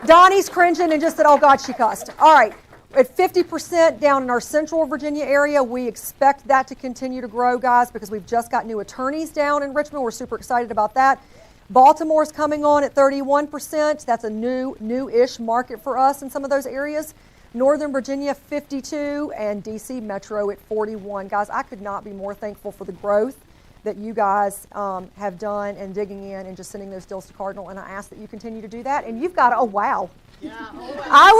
A: Donnie's cringing and just said, oh God, she cussed. All right. At 50% down in our Central Virginia area, we expect that to continue to grow, guys, because we've just got new attorneys down in Richmond. We're super excited about that. Baltimore's coming on at 31%. That's a new-ish market for us in some of those areas. Northern Virginia, 52, and D.C. Metro at 41. Guys, I could not be more thankful for the growth that you guys have done and digging in and just sending those deals to Cardinal, and I ask that you continue to do that. And you've got wow. Yeah, I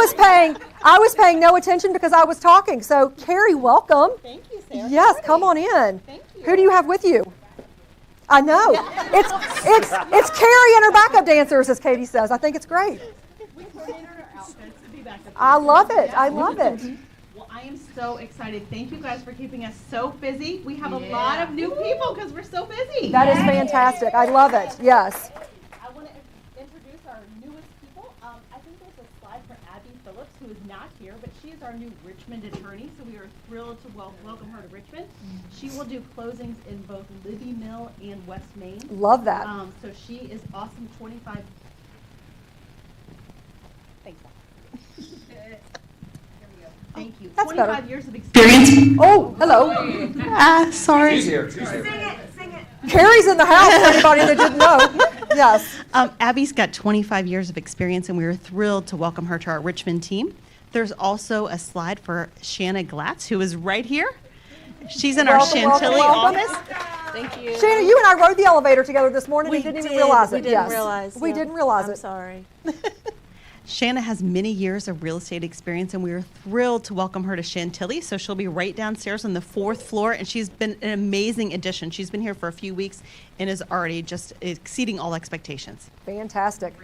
A: was paying no attention because I was talking. So Carrie, welcome.
E: Thank you, Sarah.
A: Yes, come on in.
E: Thank you.
A: Who do you have with you? I know. It's Carrie and her backup dancers, as Katie says. I think it's great.
E: We coordinated our outfits to be backup.
A: I love it. I love it.
E: Well, I am so excited. Thank you guys for keeping us so busy. We have a lot of new people because we're so busy.
A: That is fantastic. I love it. Yes.
E: I want to introduce our newest people. I think there's a slide for Abby Phillips, who is not here, but she is our new Richmond attorney, so we are thrilled to welcome her to Richmond. She will do closings in both Libby Mill and West Main.
A: Love that.
E: So she is awesome. 25. Thanks. Thank you.
A: That's
E: 25
A: better.
E: years of experience.
A: Oh, hello.
E: Sorry.
B: She's here.
A: Carrie's in the house for anybody that didn't know. Yes.
E: Abby's got 25 years of experience, and we were thrilled to welcome her to our Richmond team. There's also a slide for Shanna Glatz, who is right here. She's in our
A: Welcome,
E: Chantilly
A: welcome.
E: office.
F: Thank you.
A: Shanna, you and I rode the elevator together this morning and didn't even realize it.
F: We didn't
A: Yes.
F: realize.
A: We
F: yeah.
A: didn't realize
F: I'm
A: it.
F: sorry.
E: Shanna has many years of real estate experience, and we are thrilled to welcome her to Chantilly. So she'll be right downstairs on the 4th floor, and she's been an amazing addition. She's been here for a few weeks and is already just exceeding all expectations.
A: Fantastic.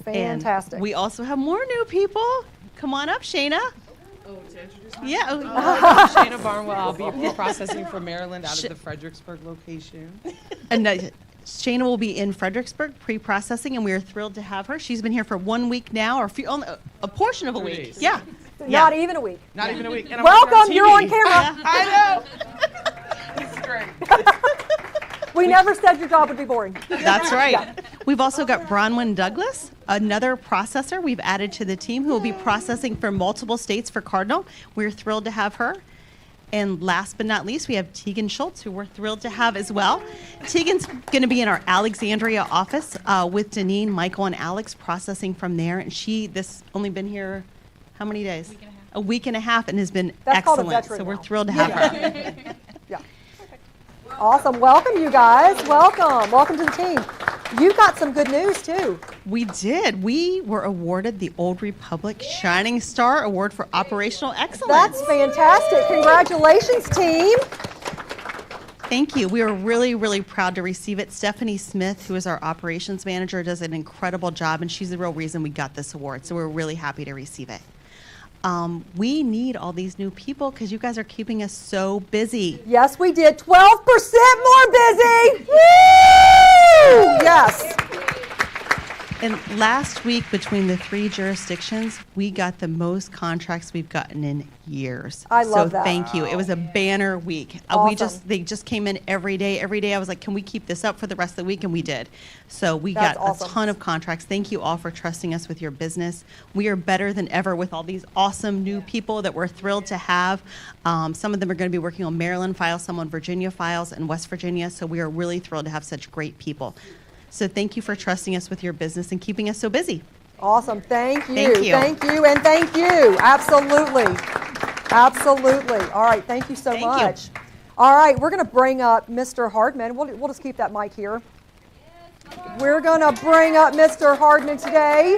E: And
A: Fantastic.
E: we also have more new people. Come on up, Shayna.
G: Oh, to introduce
E: Yeah.
G: I'm Shayna Barnwell. I'll be processing for Maryland out of the Fredericksburg location.
E: And Shayna will be in Fredericksburg pre-processing, and we are thrilled to have her. She's been here for 1 week now, or a portion of a
G: 2
E: week.
G: days.
E: Yeah.
A: Not even a week.
G: Not even a week. And I'm working
A: Welcome, you're on
G: TV.
A: camera.
G: I know. This is great.
A: We never said your job would be boring.
E: That's right. We've also got Bronwyn Douglas, another processor we've added to the team who will be processing for multiple states for Cardinal. We're thrilled to have her. And last but not least, we have Tegan Schultz, who we're thrilled to have as well. Tegan's going to be in our Alexandria office with Deneen, Michael, and Alex processing from there. And this only been here how many days? A week and a half, and has been
A: That's called a
E: excellent.
A: veteran
E: So we're
A: now.
E: thrilled to have her.
A: Yeah. Awesome. Welcome, you guys. Welcome. Welcome to the team. You got some good news, too.
E: We did. We were awarded the Old Republic Shining Star Award for Operational Excellence.
A: That's fantastic. Congratulations, team.
E: Thank you. We are really, really proud to receive it. Stephanie Smith, who is our operations manager, does an incredible job, and she's the real reason we got this award. So we're really happy to receive it. We need all these new people because you guys are keeping us so busy.
A: Yes, we did. 12% more busy. Woo! Yes.
E: And last week, between the 3 jurisdictions, we got the most contracts we've gotten in years.
A: I love that.
E: So thank you. It was a banner week.
A: Awesome.
E: They just came in every day. Every day I was like, can we keep this up for the rest of the week? And we did. So we
A: That's
E: got
A: awesome.
E: a ton of contracts. Thank you all for trusting us with your business. We are better than ever with all these awesome new people that we're thrilled to have. Some of them are going to be working on Maryland files, some on Virginia files, and West Virginia. So we are really thrilled to have such great people. So thank you for trusting us with your business and keeping us so busy.
A: Awesome. Thank you.
E: Thank you.
A: Thank you, and thank you. Absolutely. Absolutely. All right. Thank you so
E: Thank you.
A: much. All right. We're going to bring up Mr. Hardman. We'll just keep that mic here. We're going to bring up Mr. Hardman today.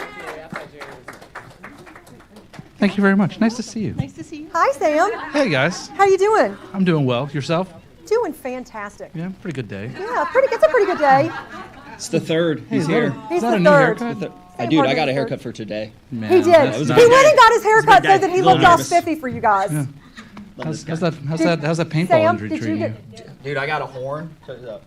H: Thank you very much. Nice to see you.
E: Nice to see you.
A: Hi, Sam.
H: Hey, guys.
A: How you doing?
H: I'm doing well. Yourself?
A: Doing fantastic.
H: Yeah, pretty good day.
A: Yeah, it's a pretty good day.
B: It's the third. He's
H: Is that
B: here.
H: a-
A: He's
H: is that
A: the
H: a new
A: third.
H: haircut?
B: Dude, I got a haircut for today.
H: Man,
A: He did.
H: that's
A: He
H: nice.
A: went and got his haircut so
B: day.
A: that he
B: Little
A: looked all
B: nervous.
A: spiffy for you guys.
H: Yeah.
B: Love this
H: How's
B: guy.
H: that paintball
A: Sam,
H: injury
A: did you
H: treating you?
A: get?
B: Dude, I got a horn. Check this out.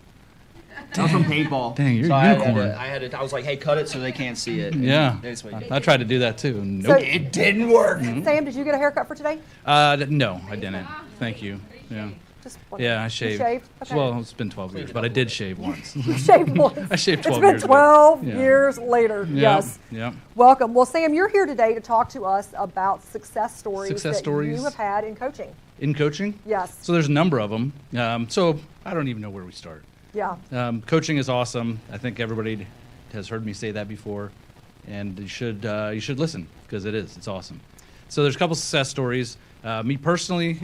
B: That was from paintball.
H: Dang, you're
B: so
H: a
B: I
H: unicorn.
B: I was like, hey, cut it so they can't see it.
H: Yeah.
B: That's what he did.
H: I tried to do that too. and
A: So-
H: Nope.
B: It didn't work.
A: Sam, did you get a haircut for today?
H: No, I didn't. Thank you. Yeah.
A: Just
H: Yeah, I
A: You
H: shaved.
A: shaved? Okay.
H: Well, it's been 12 years, but I did shave once.
A: You shaved once.
H: I shaved 12
A: It's been
H: years ago.
A: 12
H: Yeah.
A: years later.
H: Yeah,
A: Yes.
H: Yeah.
A: Welcome. Well, Sam, you're here today to talk to us about success stories
H: Success
A: that
H: stories.
A: you have had in coaching.
H: In coaching?
A: Yes.
H: So there's a number of them. So I don't even know where we start.
A: Yeah.
H: Coaching is awesome. I think everybody has heard me say that before, and you should listen because it is. It's awesome. So there's a couple success stories. Me personally,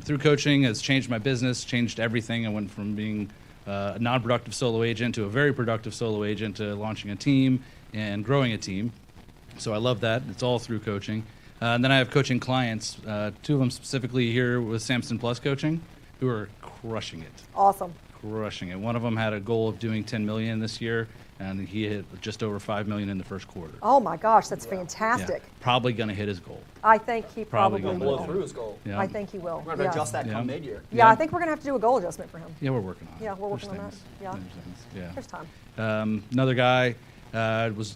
H: through coaching, has changed my business, changed everything. I went from being a non-productive solo agent to a very productive solo agent to launching a team and growing a team. So I love that. It's all through coaching. And then I have coaching clients, 2 of them specifically here with Samson Plus Coaching, who are crushing it.
A: Awesome.
H: Crushing it. One of them had a goal of doing 10 million this year, and he hit just over 5 million in the first quarter.
A: Oh my gosh, that's fantastic.
H: Yeah, probably going to hit his goal.
A: I think he probably
H: Probably
A: will.
B: Blow through his goal.
H: Yeah.
A: I think he will.
B: We're going to
A: Yeah.
B: adjust that
H: Yeah.
B: come mid-year.
A: Yeah, I think we're going to have to do a goal adjustment for him.
H: Yeah, we're working on it.
A: Yeah, we're working
H: There's
A: on that.
H: things.
A: Yeah.
H: There's things. Yeah.
A: There's time.
H: Another guy has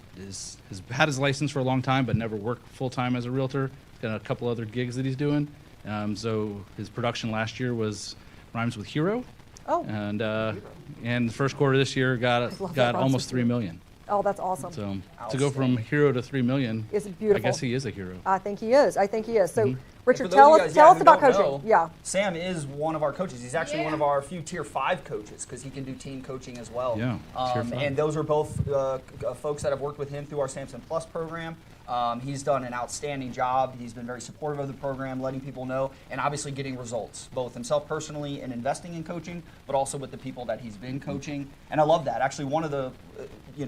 H: had his license for a long time, but never worked full time as a realtor. He's got a couple other gigs that he's doing. So his production last year rhymes with hero,
A: Oh,
H: and the first quarter this year got
A: love that rhymes
H: almost
A: with
H: 3
A: hero.
H: million.
A: oh, that's awesome.
H: So to go from hero to 3 million,
A: It's
H: I
A: beautiful.
H: guess he is a hero.
A: I think he is. I think he is. So,
B: And
A: Richard,
B: for those
A: tell
B: of you
A: us
B: guys,
A: tell us
B: who
A: about
B: don't
A: coaching.
B: know,
A: Yeah.
B: Sam is one of our coaches. He's actually one of our few Tier 5 coaches because he can do team coaching as well.
H: Yeah, Tier 5.
B: And those are both folks that have worked with him through our Samson Plus program. He's done an outstanding job. He's been very supportive of the program, letting people know, and obviously getting results, both himself personally in investing in coaching, but also with the people that he's been coaching. And I love that. Actually, one of the,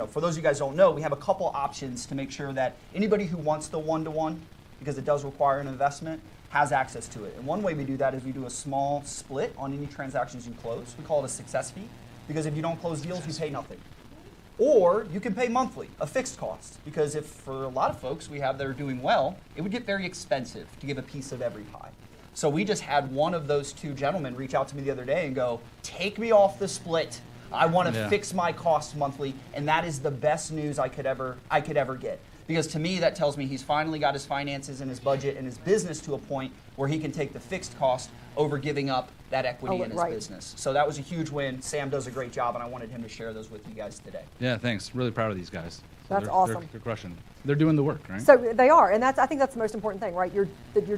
B: for those of you guys who don't know, we have a couple options to make sure that anybody who wants the one-to-one, because it does require an investment, has access to it. And one way we do that is we do a small split on any transactions you close. We call it a success fee, because if you don't close deals, you pay nothing. Or you can pay monthly, a fixed cost, because if for a lot of folks we have that are doing well, it would get very expensive to give a piece of every pie. So we just had one of those 2 gentlemen reach out to me the other day and go, take me off the split. I want to fix my costs monthly, and that is the best news I could ever get. Because to me, that tells me he's finally got his finances and his budget and his business to a point where he can take the fixed cost over giving up that equity in his business. So that was a huge win. Sam does a great job, and I wanted him to share those with you guys today.
H: Yeah, thanks. Really proud of these guys. So
A: That's awesome.
H: They're crushing. They're doing the work, right?
A: So they are, and I think that's the most important thing, right? You're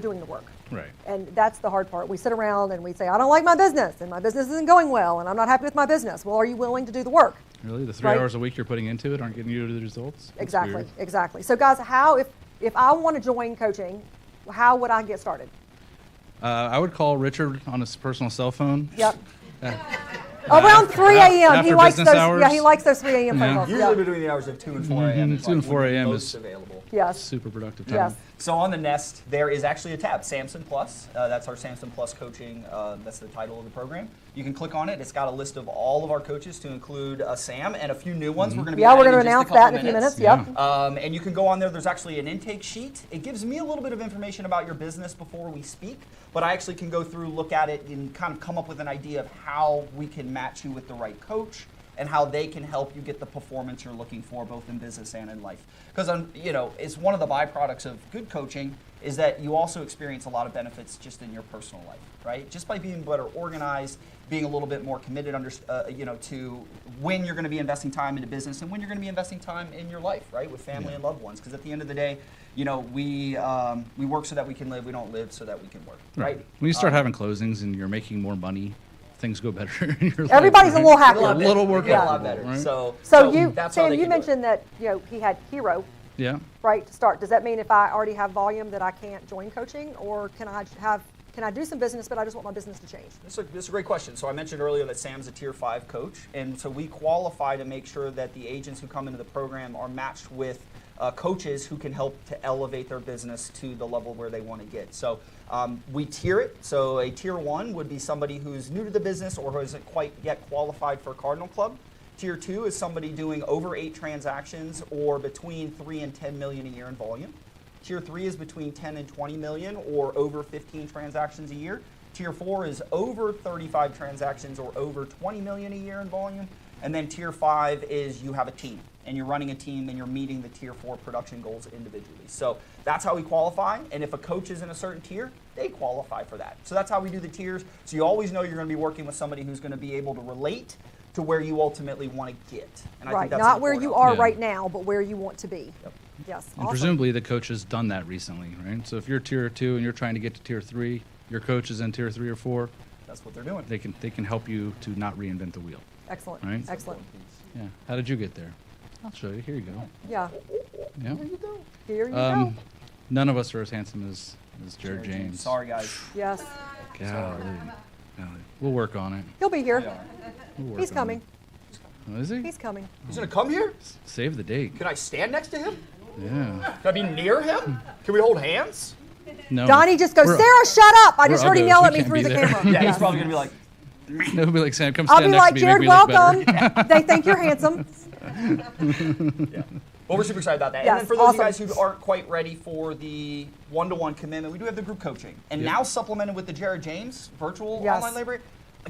A: doing the work.
H: Right.
A: And that's the hard part. We sit around and we say, I don't like my business, and my business isn't going well, and I'm not happy with my business. Well, are you willing to do the work?
H: Really? The 3
A: Right.
H: hours a week you're putting into it aren't getting you to the results? That's
A: Exactly,
H: weird.
A: exactly. So guys, if I want to join coaching, how would I get started?
H: I would call Richard on his personal cell phone.
A: Yep. Around 3 a.m.
H: After
A: He likes those.
H: business hours?
A: Yeah, he likes those 3 a.m. phone
H: Yeah.
A: calls.
B: Usually
A: Yeah.
B: between the hours of 2 and 4 a.m. is
H: 2 and
B: like
H: 4
B: when you're
H: a.m.
B: most
H: is
B: available.
A: Yes.
H: Super productive time.
A: Yes.
B: So on the Nest, there is actually a tab, Samson Plus. That's our Samson Plus coaching. That's the title of the program. You can click on it. It's got a list of all of our coaches to include Sam and a few new ones. We're going to be
A: Yeah, we're
B: adding
A: going to
B: in just
A: announce that in a
B: couple
A: few minutes.
H: Yeah.
A: Yep.
B: And you can go on there. There's actually an intake sheet. It gives me a little bit of information about your business before we speak, but I actually can go through, look at it, and kind of come up with an idea of how we can match you with the right coach and how they can help you get the performance you're looking for, both in business and in life. Because it's one of the byproducts of good coaching is that you also experience a lot of benefits just in your personal life, right? Just by being better organized, being a little bit more committed, to when you're going to be investing time into business and when you're going to be investing time in your life, right, with family and loved ones. Because at the end of the day, we work so that we can live. We don't live so that we can work, right?
H: When you start having closings and you're making more money, things go better in your life.
A: Everybody's a
H: right?
A: little happier.
H: A little more
B: We get a lot
H: comfortable,
B: better.
H: right?
A: So you,
B: that's how
A: Sam,
B: they
A: you
B: can do it.
A: mentioned that he had Hero,
H: Yeah.
A: right, to start. Does that mean if I already have volume that I can't join coaching, or can I do some business, but I just want my business to change?
B: This is a great question. So I mentioned earlier that Sam's a Tier 5 coach, and so we qualify to make sure that the agents who come into the program are matched with coaches who can help to elevate their business to the level where they want to get. So we tier it. So a Tier 1 would be somebody who's new to the business or who isn't quite yet qualified for a Cardinal Club. Tier 2 is somebody doing over 8 transactions or between 3 and 10 million a year in volume. Tier 3 is between 10 and 20 million or over 15 transactions a year. Tier 4 is over 35 transactions or over 20 million a year in volume. And then Tier 5 is you have a team and you're running a team and you're meeting the Tier 4 production goals individually. So that's how we qualify. And if a coach is in a certain tier, they qualify for that. So that's how we do the tiers. So you always know you're going to be working with somebody who's going to be able to relate to where you ultimately want to get. And I
A: Right,
B: think that's
A: not
B: an
A: where
B: important
A: you are
H: Yeah.
A: right now, but where you want to be.
B: Yep.
A: Yes,
H: And
A: awesome.
H: presumably the coach has done that recently, right? So if you're Tier 2 and you're trying to get to Tier 3, your coach is in Tier 3 or 4,
B: That's what they're doing.
H: they can help you to not reinvent the wheel.
A: Excellent,
H: Right.
A: excellent.
H: Yeah. How did you get there? I'll show you. Here you go.
A: Yeah,
H: Yeah.
A: here you go.
H: None of us are as handsome as Jared James.
B: Sorry, guys.
A: Yes,
H: Golly. Golly. We'll work on it.
A: he'll be here.
B: We are.
H: We'll
A: He's
H: work on
A: coming.
H: it. Oh, is he?
A: He's coming.
B: He's gonna come here?
H: Save the date.
B: Can I stand next to him?
H: Yeah.
B: Can I be near him? Can we hold hands?
H: No.
A: Donnie just goes,
H: We're-
A: Sarah, shut up. I just
H: we're
A: heard him
H: uggos.
A: yell
H: We
A: at me
H: can't
A: through
H: be
A: the
H: there.
A: camera.
B: Yeah,
A: Yes.
B: he's probably gonna be like,
H: No, he'll be like, Sam, come
A: I'll
H: stand
A: be
H: next
A: like,
H: to me.
A: Jared,
H: make me look better.
A: welcome. They think you're handsome.
B: well, we're super excited about that.
A: Yes,
B: And then for those of you
A: awesome.
B: guys who aren't quite ready for the one-to-one commitment, we do have the group coaching. And
H: Yep.
B: now supplemented with the Jared James virtual
A: Yes.
B: online library.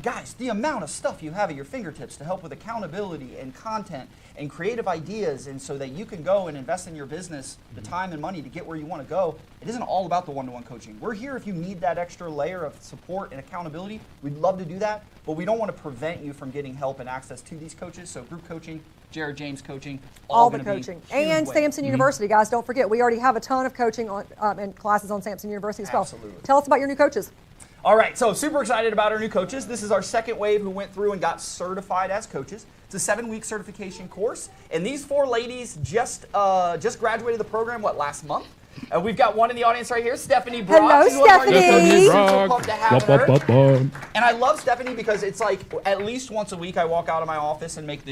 B: Guys, the amount of stuff you have at your fingertips to help with accountability and content and creative ideas, and so that you can go and invest in your business the time and money to get where you want to go. It isn't all about the one-to-one coaching. We're here if you need that extra layer of support and accountability. We'd love to do that, but we don't want to prevent you from getting help and access to these coaches. So group coaching, Jared James coaching,
A: All the
B: gonna be
A: coaching.
B: huge
A: And
B: wins.
A: Samson University, guys, don't forget, we already have a ton of coaching on, and classes on Samson University as well.
B: Absolutely.
A: Tell us about your new coaches.
B: All right, so super excited about our new coaches. This is our second wave who went through and got certified as coaches. It's a 7-week certification course, and these 4 ladies just graduated the program, last month? We've got one in the audience right here, Stephanie Brock.
A: Hello,
B: She's one of our new
A: Stephanie.
B: coaches.
H: Brock.
B: Super pumped to have her. And I love Stephanie because it's like at least once a week I walk out of my office and make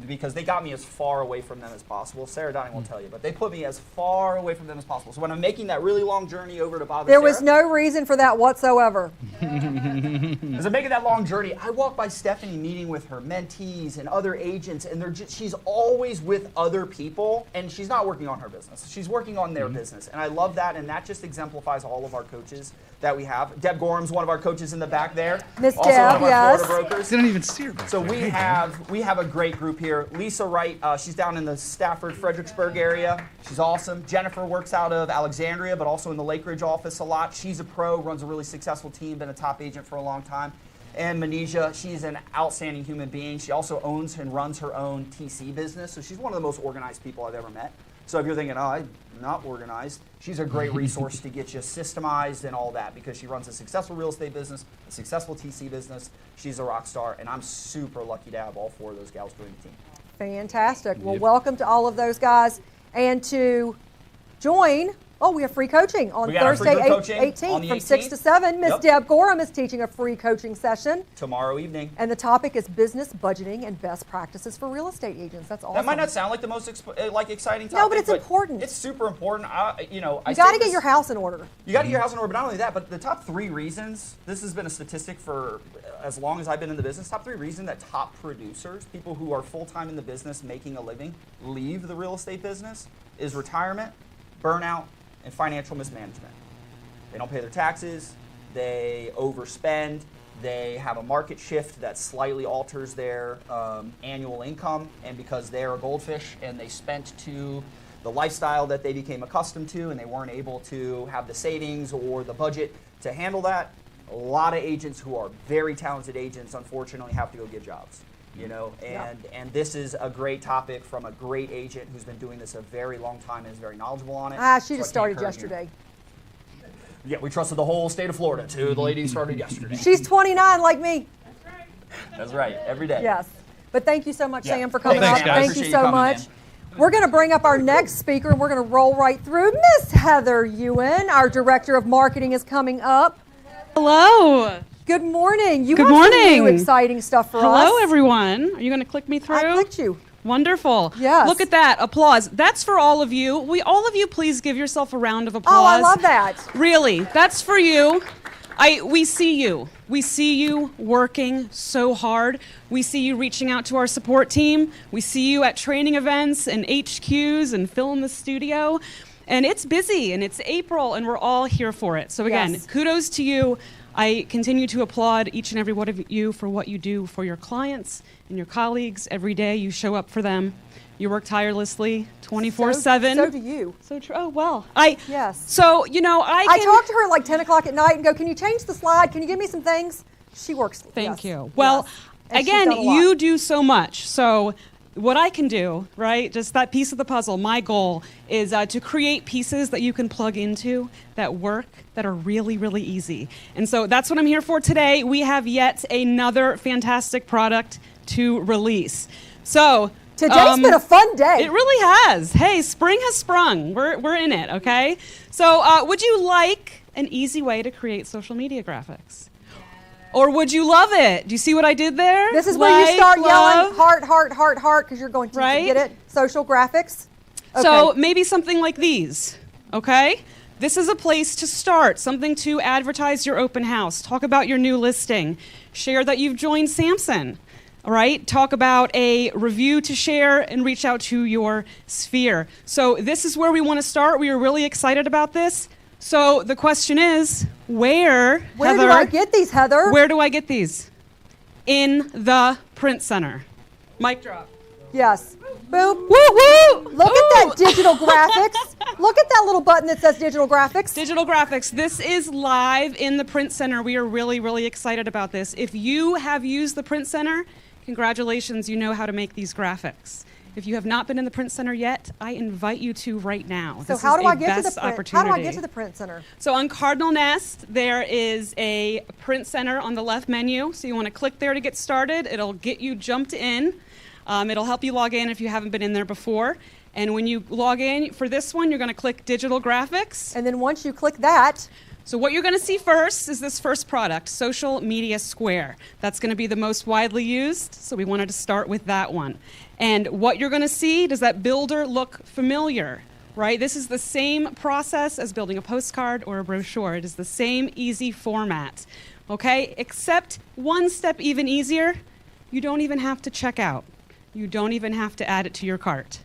B: because they got me as far away from them as possible. Sarah Donnie won't tell you, but they put me as far away from them as possible. So when I'm making that really long journey over to bother
A: There
B: Sarah,
A: was no reason for that whatsoever.
B: as I'm making that long journey, I walk by Stephanie meeting with her mentees and other agents, and she's always with other people, and she's not working on her business. She's working on their business, and I love that, and that just exemplifies all of our coaches that we have. Deb Gorham's one of our coaches in the back there.
A: Miss
B: Also
A: Deb,
B: one of our
A: yes.
B: Florida brokers.
H: Didn't even see her back
B: So
H: there.
B: we have a great group here. Lisa Wright, she's down in the Stafford, Fredericksburg area. She's awesome. Jennifer works out of Alexandria, but also in the Lake Ridge office a lot. She's a pro, runs a really successful team, been a top agent for a long time. And Manisha, she's an outstanding human being. She also owns and runs her own TC business, so she's one of the most organized people I've ever met. So if you're thinking, oh, I'm not organized, she's a great resource to get you systemized and all that, because she runs a successful real estate business, a successful TC business. She's a rock star, and I'm super lucky to have all 4 of those gals join the team.
A: Fantastic. Well,
H: Yep.
A: welcome to all of those guys. And to join, we have free coaching on
B: We got our free
A: Thursday,
B: group coaching on
A: 18th
B: the
A: from 6 to
B: 18th.
A: 7. Miss
B: Yep.
A: Deb Gorham is teaching a free coaching session.
B: Tomorrow evening.
A: And the topic is business budgeting and best practices for real estate agents. That's awesome.
B: That might not sound like the most exciting topic.
A: No, but it's important.
B: It's super important.
A: You got to get your house in order.
B: You got to get your house in order, but not only that, but the top 3 reasons, this has been a statistic for as long as I've been in the business, top 3 reasons that top producers, people who are full-time in the business making a living, leave the real estate business is retirement, burnout, and financial mismanagement. They don't pay their taxes, they overspend, they have a market shift that slightly alters their annual income, and because they're a goldfish and they spent to the lifestyle that they became accustomed to and they weren't able to have the savings or the budget to handle that, a lot of agents who are very talented agents unfortunately have to go get jobs. And this is a great topic from a great agent who's been doing this a very long time and is very knowledgeable on it.
A: She
B: So I
A: just
B: can't
A: started
B: encourage you.
A: yesterday.
B: Yeah, we trusted the whole state of Florida too. The lady started yesterday.
A: She's 29 like me.
B: That's right, every day.
A: Yes. But thank you so much,
B: Yeah.
A: Sam, for coming
H: Thanks,
A: up.
H: guys.
A: Thank
B: Appreciate
A: you
B: you
A: so
B: coming
A: much.
B: in.
A: We're going to bring up our next speaker, and we're going to roll right through. Miss Heather Ewan, our Director of Marketing, is coming up.
F: Hello.
A: Good morning. You
F: Good
A: have some
F: morning.
A: new exciting stuff for us.
F: Hello, everyone. Are you going to click me through?
A: I clicked you.
F: Wonderful.
A: Yes.
F: Look at that. Applause. That's for all of you. All of you, please give yourself a round of applause.
A: Oh, I love that.
F: Really. That's for you. We see you. We see you working so hard. We see you reaching out to our support team. We see you at training events and HQs and Phil in the studio. And it's busy, and it's April, and we're all here for it. So again,
A: Yes.
F: kudos to you. I continue to applaud each and every one of you for what you do for your clients and your colleagues. Every day you show up for them. You work tirelessly 24/7.
A: So do you.
F: So true. Oh, well.
A: Yes.
F: So,
A: I talk to her at like 10 o'clock at night and go, can you change the slide? Can you give me some things? She works.
F: Thank
A: yes.
F: you. Well,
A: Yes. And she's
F: again,
A: done a lot.
F: you do so much. So what I can do, right, just that piece of the puzzle, my goal is to create pieces that you can plug into that work, that are really, really easy. And so that's what I'm here for today. We have yet another fantastic product to release. So
A: Today's been a fun day.
F: it really has. Hey, spring has sprung. We're in it, okay? So would you like an easy way to create social media graphics? Or would you love it? Do you see what I did there?
A: This is where you
F: Like,
A: start yelling
F: love.
A: heart, heart, heart, heart, because you're going to
F: Right?
A: get it. Social graphics. Okay.
F: So maybe something like these, okay? This is a place to start, something to advertise your open house. Talk about your new listing. Share that you've joined Samson, all right? Talk about a review to share and reach out to your sphere. So this is where we want to start. We are really excited about this. So the question is, where
A: Where do I get these, Heather?
F: Where do I get these? In the print center. Mic drop.
A: Yes. Boom.
F: Woo woo!
A: Look at that digital graphics. Look at that little button that says digital graphics.
F: Digital graphics. This is live in the print center. We are really, really excited about this. If you have used the print center, congratulations, you know how to make these graphics. If you have not been in the print center yet, I invite you to right now.
A: So
F: This
A: how
F: is
A: do
F: a
A: I get to the
F: best
A: print? How
F: opportunity.
A: do I get to the print center?
F: So on Cardinal Nest, there is a print center on the left menu. So you want to click there to get started. It'll get you jumped in. It'll help you log in if you haven't been in there before. And when you log in for this one, you're going to click Digital Graphics.
A: And then once you click that,
F: So what you're going to see first is this first product, Social Media Square. That's going to be the most widely used, so we wanted to start with that one. And what you're going to see, does that builder look familiar? Right? This is the same process as building a postcard or a brochure. It is the same easy format. Okay? Except one step even easier, you don't even have to check out. You don't even have to add it to your cart.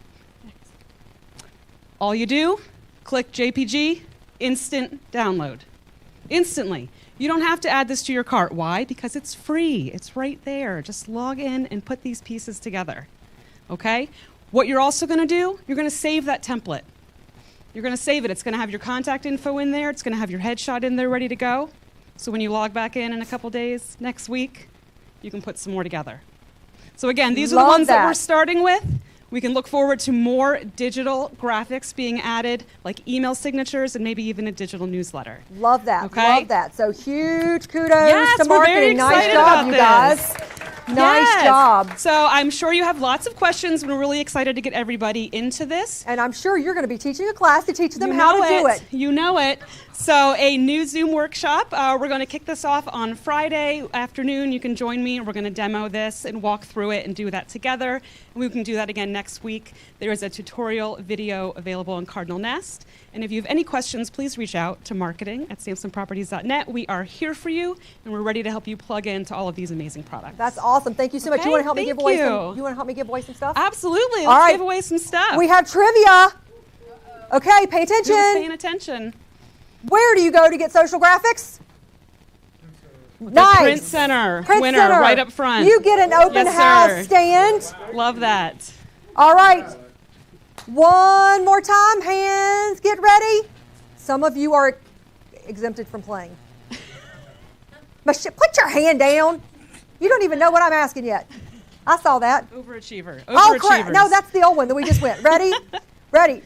F: All you do, click JPG, instant download. Instantly. You don't have to add this to your cart. Why? Because it's free. It's right there. Just log in and put these pieces together. Okay? What you're also going to do, you're going to save that template. You're going to save it. It's going to have your contact info in there. It's going to have your headshot in there ready to go. So when you log back in a couple days, next week, you can put some more together. So again, these are the ones that we're starting with. We can look forward to more digital graphics being added, like email signatures and maybe even a digital newsletter.
A: Love that.
F: Okay.
A: Love that. So huge kudos
F: Yes,
A: to
F: we're very
A: marketing. Nice
F: excited
A: job,
F: about
A: you
F: this.
A: guys. Nice
F: Yes.
A: job.
F: So I'm sure you have lots of questions. We're really excited to get everybody into this.
A: And I'm sure you're going to be teaching a class to teach them
F: You
A: how
F: know
A: to do it.
F: You know it. So a new Zoom workshop. We're going to kick this off on Friday afternoon. You can join me, and we're going to demo this and walk through it and do that together. And we can do that again next week. There is a tutorial video available on Cardinal Nest. And if you have any questions, please reach out to marketing@samsonproperties.net. We are here for you, and we're ready to help you plug into all of these amazing products.
A: That's awesome. Thank you so much.
F: Okay,
A: You want to help me
F: thank
A: give away
F: you.
A: some? You want to help me give away some stuff?
F: Absolutely.
A: All
F: Let's
A: right.
F: give away some stuff.
A: We have trivia. Okay, pay
F: Who's
A: attention.
F: paying attention?
A: Where do you go to get social graphics?
F: The
A: Nice.
F: Print Center.
A: Print
F: Winner,
A: Center.
F: right up front.
A: You get an open
F: Yes,
A: house
F: sir.
A: stand.
F: Love that.
A: All right. One more time. Hands, get ready. Some of you are exempted from playing. Put your hand down. You don't even know what I'm asking yet. I saw that.
F: Overachiever.
A: Oh, crap.
F: Overachievers.
A: No, that's the old one that we just went. Ready? Ready.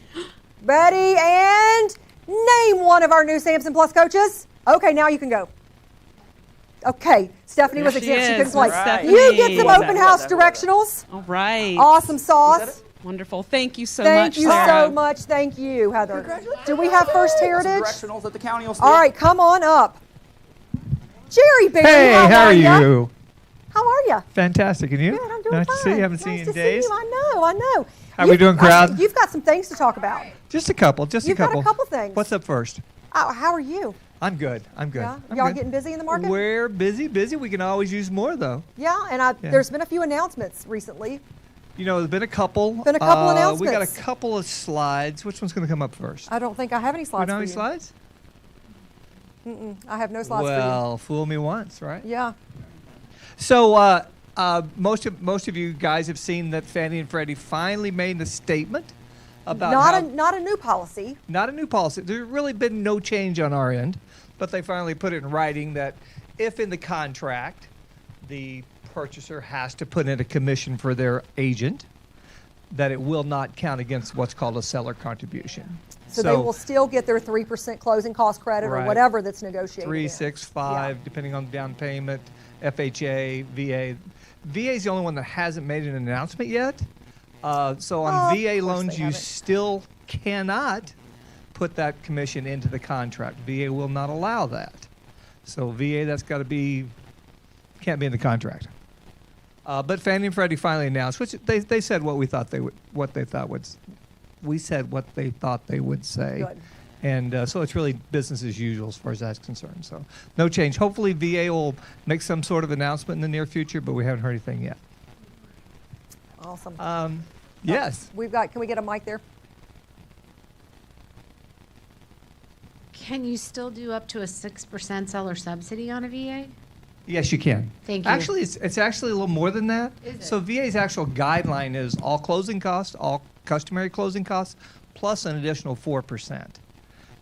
A: Ready, and name one of our new Samson Plus coaches. Okay, now you can go. Okay, Stephanie was
F: There she
A: exempt. She
F: is,
A: couldn't play.
F: Miss Stephanie.
A: You get some
F: Love
A: open
B: that,
A: house
B: love that, love that.
A: directionals.
F: All right.
A: Awesome sauce.
F: Wonderful. Thank you so
A: Thank
F: much,
A: you
F: Sarah.
A: so much. Thank you, Heather. Do we have First Heritage?
B: Directionals that the county will steal.
A: All right, come on up. Jerry Barry,
I: Hey, how are
A: ya?
I: you?
A: How are you?
I: Fantastic, and you?
A: Good, I'm doing
I: nice
A: fine.
I: to see you. Haven't seen
A: nice
I: you
A: to
I: in days.
A: See you. I know.
I: How we doing, crowd?
A: You've got some things to talk about.
I: Just a couple. Just
A: You've
I: a couple.
A: got a couple things.
I: What's up first?
A: Oh, how are you?
I: I'm good. I'm good.
A: Yeah.
I: I'm
A: Y'all
I: good.
A: getting busy in the market?
I: We're busy. We can always use more, though.
A: Yeah, and there's been a few announcements recently.
I: You know, there's been a couple.
A: Been a couple
I: We got a
A: announcements.
I: couple of slides. Which one's going to come up first?
A: I don't think I have any
I: You
A: slides
I: know
A: for
I: any
A: you.
I: slides?
A: I have no slides for
I: Well, fool me once, right?
A: you. Yeah.
I: So most of you guys have seen that Fannie and Freddie finally made a statement about
A: Not a new policy.
I: not a new policy. There's really been no change on our end, but they finally put it in writing that if in the contract the purchaser has to put in a commission for their agent, that it will not count against what's called a seller contribution.
A: So they will still get their 3% closing cost credit or
I: Right.
A: whatever that's negotiated.
I: 3,
A: in.
I: 6, 5, depending on the down payment, FHA, VA. VA is the only one that hasn't made an announcement yet. So on
A: Of
I: VA
A: course
I: loans,
A: they
I: you
A: haven't.
I: still cannot put that commission into the contract. VA will not allow that. So VA, that's got to be Can't be in the contract. But Fannie and Freddie finally announced, which they said what we thought they would, we said what they thought they would say.
A: Good.
I: And so it's really business as usual as far as that's concerned. So no change. Hopefully VA will make some sort of announcement in the near future, but we haven't heard anything yet.
A: Awesome.
I: Yes.
A: Can we get a mic there?
J: Can you still do up to a 6% seller subsidy on a VA?
I: Yes, you can.
J: Thank you.
I: Actually, it's actually a little more than that.
J: Is it?
I: So VA's actual guideline is all closing costs, all customary closing costs, plus an additional 4%.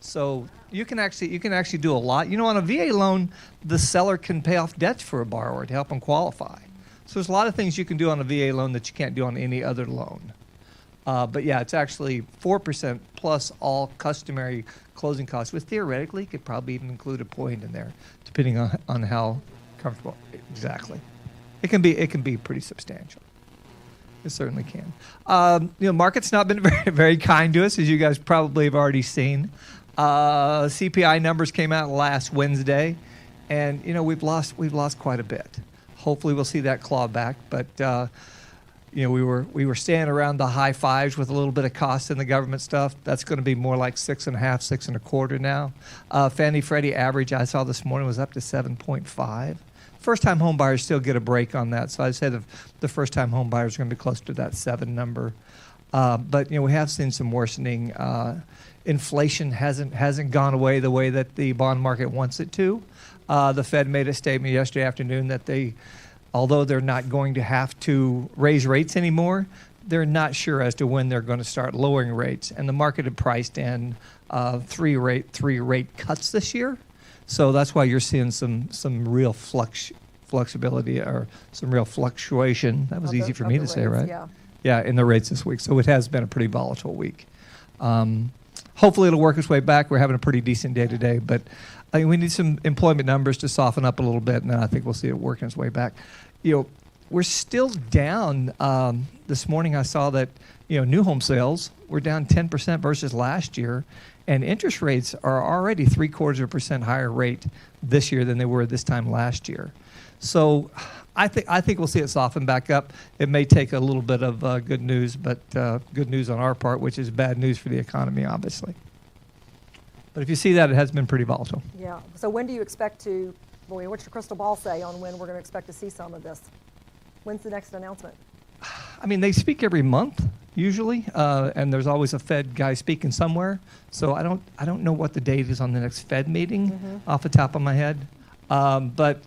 I: So you can actually do a lot. You know, on a VA loan, the seller can pay off debts for a borrower to help them qualify. So there's a lot of things you can do on a VA loan that you can't do on any other loan. But yeah, it's actually 4% plus all customary closing costs, which theoretically could probably even include a point in there, depending on how comfortable. Exactly. It can be pretty substantial. It certainly can. Market's not been very, very kind to us, as you guys probably have already seen. CPI numbers came out last Wednesday, and we've lost quite a bit. Hopefully, we'll see that claw back. But we were staying around the high fives with a little bit of cost in the government stuff. That's going to be more like 6.5, 6.25 now. Fannie Freddie average I saw this morning was up to 7.5. First-time home buyers still get a break on that, so I'd say the first-time home buyers are going to be close to that 7 number. But we have seen some worsening. Inflation hasn't gone away the way that the bond market wants it to. The Fed made a statement yesterday afternoon that although they're not going to have to raise rates anymore, they're not sure as to when they're going to start lowering rates. And the market had priced in 3 rate cuts this year. So that's why you're seeing some real flexibility or some real fluctuation. That was easy for me to say, right?
A: Yeah.
I: Yeah, in the rates this week. So it has been a pretty volatile week. Hopefully it'll work its way back. We're having a pretty decent day today, but I think we need some employment numbers to soften up a little bit, and then I think we'll see it working its way back. We're still down. This morning I saw that new home sales were down 10% versus last year, and interest rates are already 0.75% higher rate this year than they were this time last year. So I think we'll see it soften back up. It may take a little bit of good news, but good news on our part, which is bad news for the economy, obviously. But if you see that, it has been pretty volatile.
A: Yeah. So when do you expect to, what's your crystal ball say on when we're going to expect to see some of this? When's the next announcement?
I: I mean, they speak every month usually, and there's always a Fed guy speaking somewhere. So I don't know what the date is on the next Fed meeting off the top of my head, but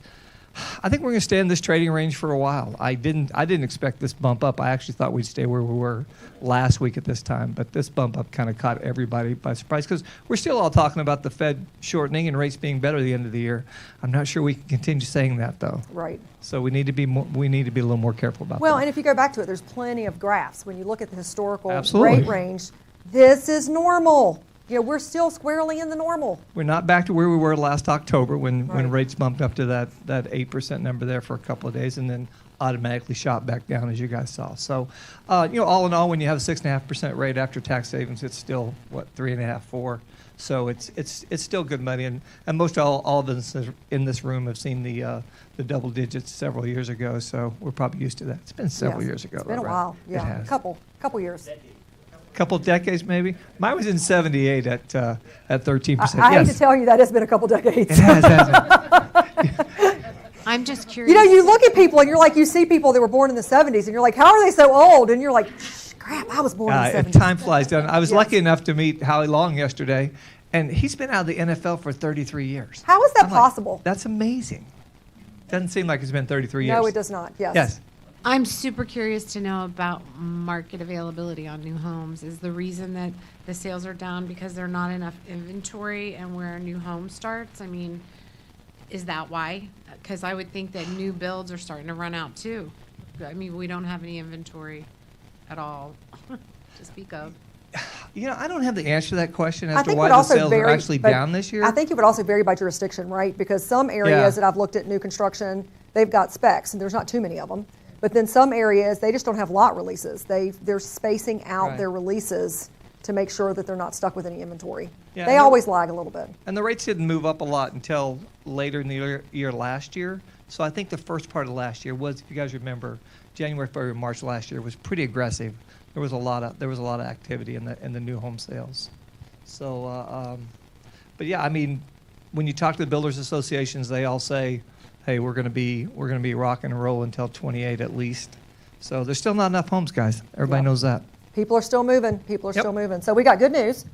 I: I think we're going to stay in this trading range for a while. I didn't expect this bump up. I actually thought we'd stay where we were last week at this time, but this bump up kind of caught everybody by surprise because we're still all talking about the Fed shortening and rates being better at the end of the year. I'm not sure we can continue saying that though.
A: Right.
I: So we need to be a little more careful about that.
A: Well, and if you go back to it, there's plenty of graphs. When you look at the historical
I: Absolutely.
A: rate range, this is normal. We're still squarely in the normal.
I: We're not back to where we were last October when
A: Right.
I: rates bumped up to that 8% number there for a couple of days and then automatically shot back down, as you guys saw. So, all in all, when you have a 6.5% rate after tax savings, it's still, 3.5, 4. So it's still good money. And most all of us in this room have seen the double digits several years ago. So we're probably used to that. It's been several years ago.
A: It's been a
I: right?
A: while.
I: It
A: Yeah,
I: has.
A: couple years.
I: Couple decades maybe. Mine was in '78 at 13%.
A: I
I: yes.
A: hate to tell you that it's been a couple decades.
I: It has, hasn't it?
J: I'm just curious.
A: You look at people and you're like, you see people that were born in the 70s and you're like, how are they so old? And you're like, crap, I was born in the 70s.
I: Time flies down. I was lucky enough to meet Howie Long yesterday, and he's been out of the NFL for 33 years.
A: How is that
I: I'm
A: possible?
I: Like, that's amazing. Doesn't seem like it's been 33 years.
A: No, it does not. Yes.
I: Yes.
J: I'm super curious to know about market availability on new homes. Is the reason that the sales are down because there's not enough inventory and where a new home starts? I mean, is that why? Because I would think that new builds are starting to run out too. I mean, we don't have any inventory at all to speak of.
I: I don't have the answer to that question
A: I
I: as to
A: think
I: why
A: it
I: the
A: also
I: sales are
A: vary,
I: actually
A: but
I: down this year.
A: I think it would also vary by jurisdiction, right? Because some areas that I've looked at new construction, they've got specs, and there's not too many of them. But then some areas, they just don't have lot releases. They're spacing out
I: Right.
A: their releases to make sure that they're not stuck with any inventory.
I: Yeah,
A: They always lag a little bit.
I: And the rates didn't move up a lot until later in the year last year. So I think the first part of last year was, if you guys remember, January, February, March last year was pretty aggressive. There was a lot of activity in the new home sales. So, but yeah, I mean, when you talk to the builders associations, they all say, hey, we're going to be rocking and roll until 28 at least. So there's still not enough homes, guys. Everybody knows that.
A: People are still moving. People are still moving. So we got good news.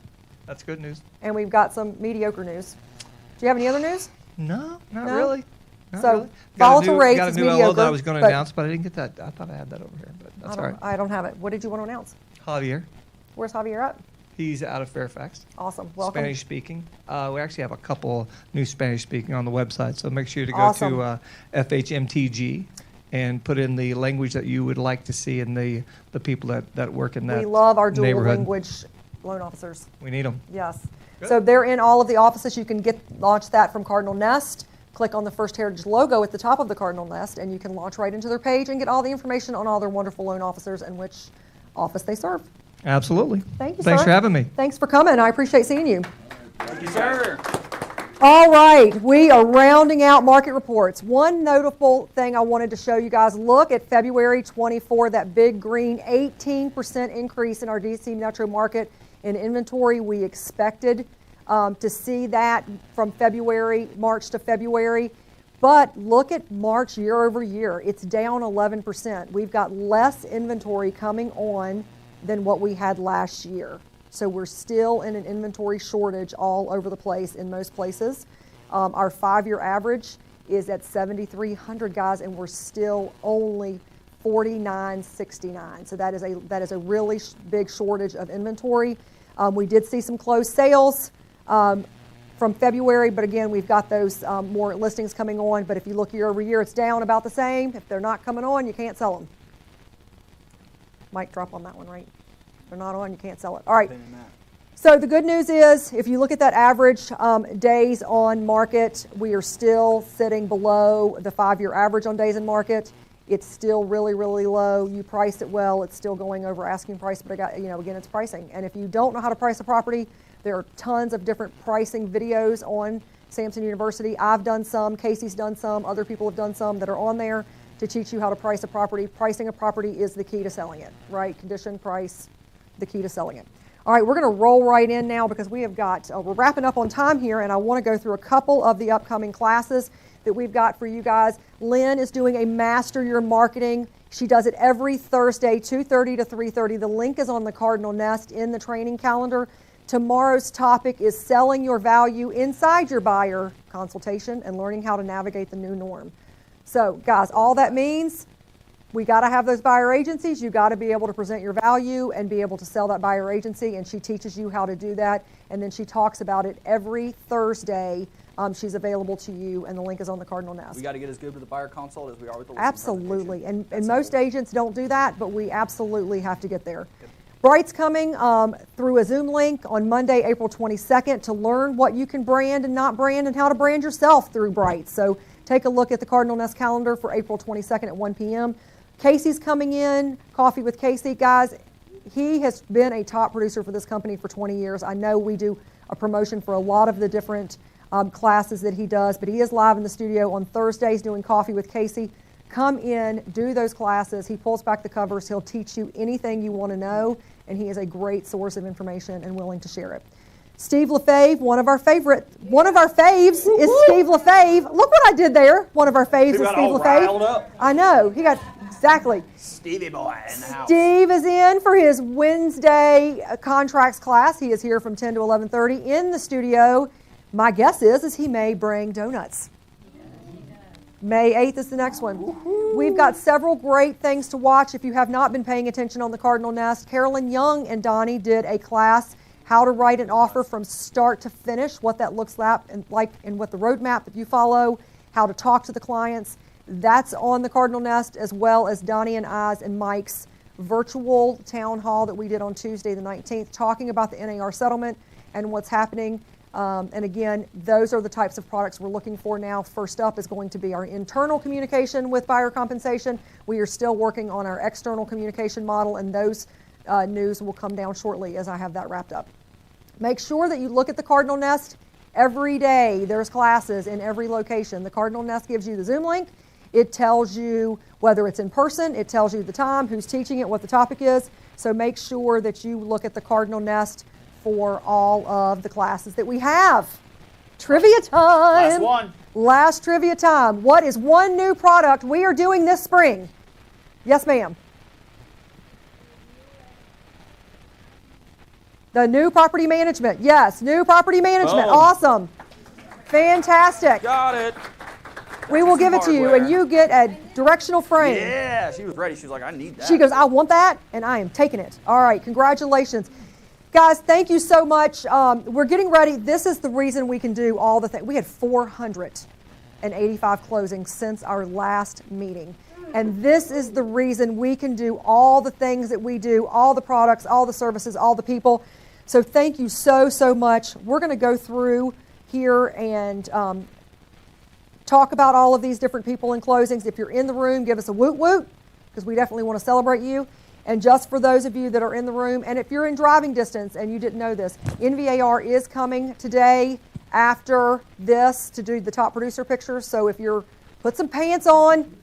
I: That's good news.
A: And we've got some mediocre news. Do you have any other news?
I: No, not really. Not
A: So
I: really.
A: volatile rates
I: got a
A: is
I: new
A: mediocre.
I: LO that I was going to announce, but I didn't get that. I thought I had that over here, but that's all right.
A: I don't have it. What did you want to announce?
I: Javier,
A: Where's Javier at?
I: he's out of Fairfax.
A: Awesome. Welcome.
I: Spanish speaking. We actually have a couple new Spanish speaking on the website, so make sure to go
A: Awesome.
I: to FHMTG and put in the language that you would like to see in the people that work in that
A: We love our dual
I: neighborhood.
A: language loan officers.
I: We need them.
A: Yes.
I: Good.
A: So they're in all of the offices. You can launch that from Cardinal Nest. Click on the First Heritage logo at the top of the Cardinal Nest, and you can launch right into their page and get all the information on all their wonderful loan officers and which office they serve.
I: Absolutely.
A: Thank you,
I: Thanks
A: sir.
I: for having me.
A: Thanks for coming. I appreciate seeing you.
B: Thank you, sir.
A: All right, we are rounding out market reports. One notable thing I wanted to show you guys, look at February 24, that big green 18% increase in our DC metro market in inventory. We expected to see that from March to February. But look at March year over year. It's down 11%. We've got less inventory coming on than what we had last year. So we're still in an inventory shortage all over the place in most places. Our 5-year average is at 7,300, guys, and we're still only 4,969. So that is a really big shortage of inventory. We did see some closed sales from February, but again, we've got those more listings coming on. But if you look year over year, it's down about the same. If they're not coming on, you can't sell them. Mic drop on that one, right? If they're not on, you can't sell it. All right. So the good news is, if you look at that average days on market, we are still sitting below the 5-year average on days in market. It's still really, really low. You priced it well. It's still going over asking price, but again, it's pricing. And if you don't know how to price a property, there are tons of different pricing videos on Samson University. I've done some, Casey's done some, other people have done some that are on there to teach you how to price a property. Pricing a property is the key to selling it, right? Condition, price, the key to selling it. All right, we're going to roll right in now because we have got, we're wrapping up on time here, and I want to go through a couple of the upcoming classes that we've got for you guys. Lynn is doing a Master Your Marketing. She does it every Thursday, 2:30 to 3:30. The link is on the Cardinal Nest in the training calendar. Tomorrow's topic is selling your value inside your buyer consultation and learning how to navigate the new norm. So, guys, all that means we got to have those buyer agencies. You got to be able to present your value and be able to sell that buyer agency, and she teaches you how to do that, and then she talks about it every Thursday. She's available to you, and the link is on the Cardinal Nest.
B: We got to get as good with the buyer consult as we are with the listing
A: Absolutely,
B: presentation.
A: and most agents don't do that, but we absolutely have to get there. Bright's coming through a Zoom link on Monday, April 22nd to learn what you can brand and not brand and how to brand yourself through Bright. So take a look at the Cardinal Nest calendar for April 22nd at 1 p.m. Casey's coming in, Coffee with Casey. Guys, he has been a top producer for this company for 20 years. I know we do a promotion for a lot of the different classes that he does, but he is live in the studio on Thursdays doing Coffee with Casey. Come in, do those classes. He pulls back the covers. He'll teach you anything you want to know, and he is a great source of information and willing to share it. Steve LaFave, one of our faves is Steve LaFave. Look what I did there. One of our faves is Steve LaFave. I know. He got exactly.
B: Stevie boy in the house.
A: Steve is in for his Wednesday contracts class. He is here from 10 to 11:30 in the studio. My guess is he may bring donuts. May 8th is the next one. Woo-hoo. We've got several great things to watch if you have not been paying attention on the Cardinal Nest. Carolyn Young and Donnie did a class, how to write an offer from start to finish, what that looks like and what the roadmap that you follow, how to talk to the clients. That's on the Cardinal Nest, as well as Donnie and I's and Mike's virtual town hall that we did on Tuesday the 19th, talking about the NAR settlement and what's happening. And again, those are the types of products we're looking for now. First up is going to be our internal communication with buyer compensation. We are still working on our external communication model, and those news will come down shortly as I have that wrapped up. Make sure that you look at the Cardinal Nest Every day there's classes in every location. The Cardinal Nest gives you the Zoom link. It tells you whether it's in person, it tells you the time, who's teaching it, what the topic is. So make sure that you look at the Cardinal Nest for all of the classes that we have. Trivia time.
B: Last one.
A: Last trivia time. What is one new product we are doing this spring? Yes, ma'am. The new property management. Yes, new property management.
B: Boom.
A: Awesome. Fantastic.
B: Got it.
A: We will give it to you,
B: Hardware.
A: and you get a directional frame.
B: Yeah, she was ready. She was like, I need that.
A: She goes, I want that, and I am taking it. All right, congratulations. Guys, thank you so much. We're getting ready. This is the reason we can do all the things. We had 485 closings since our last meeting. And this is the reason we can do all the things that we do, all the products, all the services, all the people. So thank you so, so much. We're going to go through here and talk about all of these different people in closings. If you're in the room, give us a woot woot, because we definitely want to celebrate you. And just for those of you that are in the room, and if you're in driving distance and you didn't know this, NVAR is coming today after this to do the top producer pictures. So if you're, put some pants on.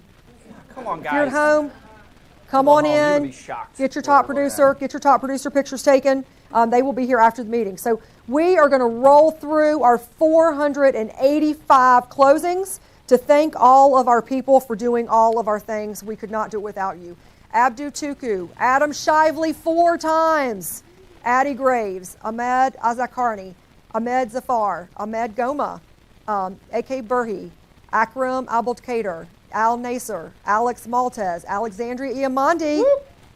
B: Come on, guys.
A: If you're at home, come
B: Go
A: on
B: home. You would
A: in.
B: be shocked.
A: Get your top producer pictures taken. They will be here after the meeting. So we are going to roll through our 485 closings to thank all of our people for doing all of our things. We could not do it without you. Abdu Tuku, Adam Shively 4 times, Addie Graves, Ahmed Azakarni, Ahmed Zafar, Ahmed Goma, A.K. Burhi, Akram Abdelkader, Al Nasser, Alex Maltez, Alexandria Iamandi.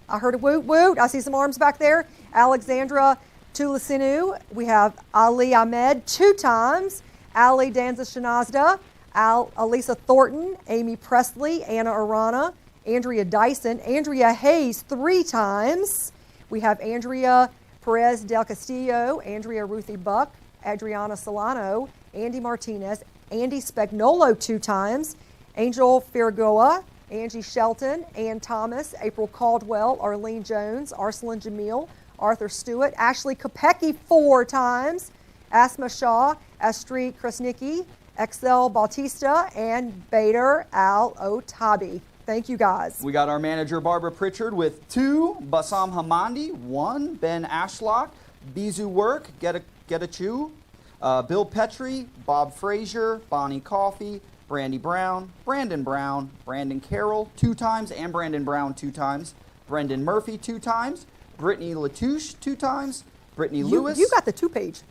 A: I heard a woot woot. I see some arms back there. Alexandra Tulasinu. We have Ali Ahmed 2 times, Ali Danza Shanazda, Alisa Thornton, Amy Presley, Anna Arana, Andrea Dyson, Andrea Hayes 3 times. We have Andrea Perez del Castillo, Andrea Ruthie Buck, Adriana Solano, Andy Martinez, Andy Spagnolo 2 times, Angel Firagoa, Angie Shelton, Ann Thomas, April Caldwell, Arlene Jones, Arsalan Jamil, Arthur Stewart, Ashley Kopecki 4 times, Asma Shaw, Astrid Krasnicki, Excel Bautista, and Bader Al-Otabi. Thank you, guys.
B: We got our manager, Barbara Pritchard, with 2, Bassam Hamandi, 1, Ben Ashlock, Bizu Work, Get a Chew, Bill Petrie, Bob Frazier, Bonnie Coffey, Brandy Brown, Brandon Carroll 2 times, and Brandon Brown 2 times, Brendan Murphy 2 times, Brittany Latouche 2 times, Brittany Lewis.
A: You got the 2-page.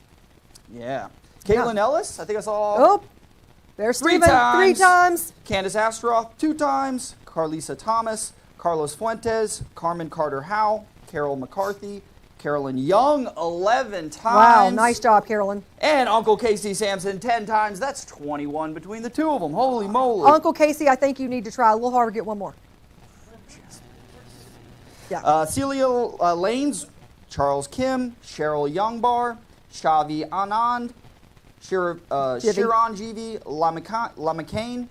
B: Yeah. Caitlin Ellis, I think I saw.
A: Oh, there's Stephen 3 times.
B: Candace Astroff 2 times, Carlisa Thomas, Carlos Fuentes, Carmen Carter Howe, Carol McCarthy, Carolyn Young 11 times.
A: Wow, nice job, Carolyn.
B: And Uncle Casey Samson 10 times. That's 21 between the 2 of them. Holy moly.
A: Uncle Casey, I think you need to try a little harder. Get one more. Yeah.
B: Celia Lanes, Charles Kim, Cheryl Youngbar, Shavi Anand, Shiran Jivi Lamakain,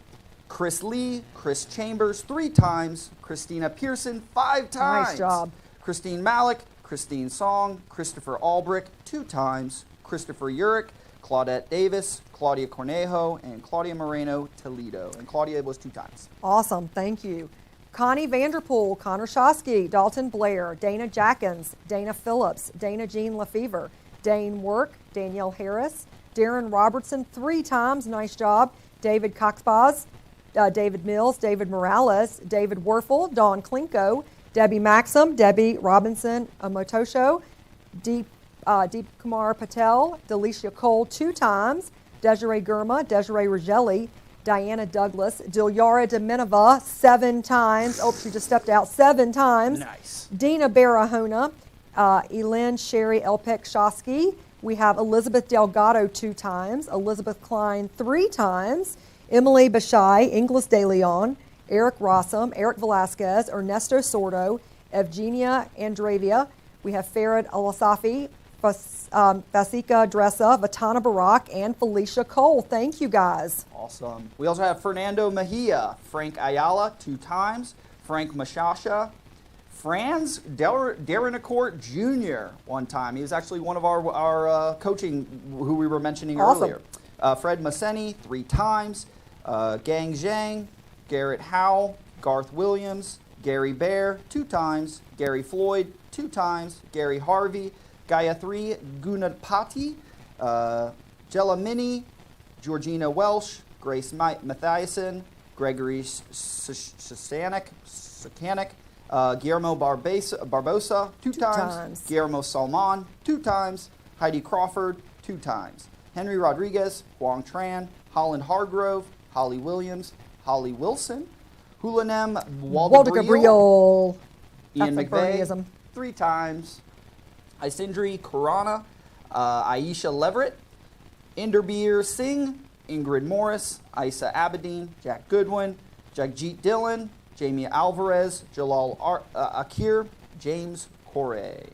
B: Chris Lee, Chris Chambers 3 times, Christina Pearson 5 times.
A: Nice job.
B: Christine Malik, Christine Song, Christopher Albrick 2 times, Christopher Urick, Claudette Davis, Claudia Cornejo, and Claudia Moreno Toledo. And Claudia was 2 times.
A: Awesome, thank you. Connie Vanderpool, Connor Shosky, Dalton Blair, Dana Jackins, Dana Phillips, Dana Jean Lefevre, Dane Work, Danielle Harris, Darren Robertson 3 times, nice job, David Coxbaz, David Mills, David Morales, David Werfel, Dawn Klinko, Debbie Maxim, Debbie Robinson Motosho, Deep Kumar Patel, Delicia Cole 2 times, Desiree Gurma, Desiree Rogelli, Diana Douglas, Dilyara Demenova 7 times. Oh, she just stepped out 7 times.
B: Nice.
A: Dina Barahona, Elin Sherry Elpek Shosky. We have Elizabeth Delgado 2 times, Elizabeth Klein 3 times, Emily Bashai, Inglis De Leon, Eric Rossum, Eric Velasquez, Ernesto Sordo, Evgenia Andravia. We have Farid Alasafi, Fasika Dressa, Vatana Barak, and Felicia Cole. Thank you, guys.
B: Awesome. We also have Fernando Mejia, Frank Ayala 2 times, Frank Mashasha, Franz Derrinicourt Jr. one time. He was actually one of our coaching who we were mentioning earlier. Fred Masseni 3 times. Gang Zhang, Garrett Howell, Garth Williams, Gary Bear 2 times. Gary Floyd 2 times. Gary Harvey, Gayatri Gunapati, Jelamini, Georgina Welsh, Grace Mathiasen, Gregory Sakanik, Guillermo Barbosa 2 times. Guillermo Salman 2 times. Heidi Crawford 2 times. Henry Rodriguez, Huang Tran, Holland Hargrove, Holly Williams, Holly Wilson, Hulanem Waldegabriel, Ian McVeigh 3 times. Isindri Khurana, Aisha Leverett, Inderbeer Singh, Ingrid Morris, Isa Abedin, Jack Goodwin, Jagjit Dillon, Jamie Alvarez, Jalal Akir, James Corey.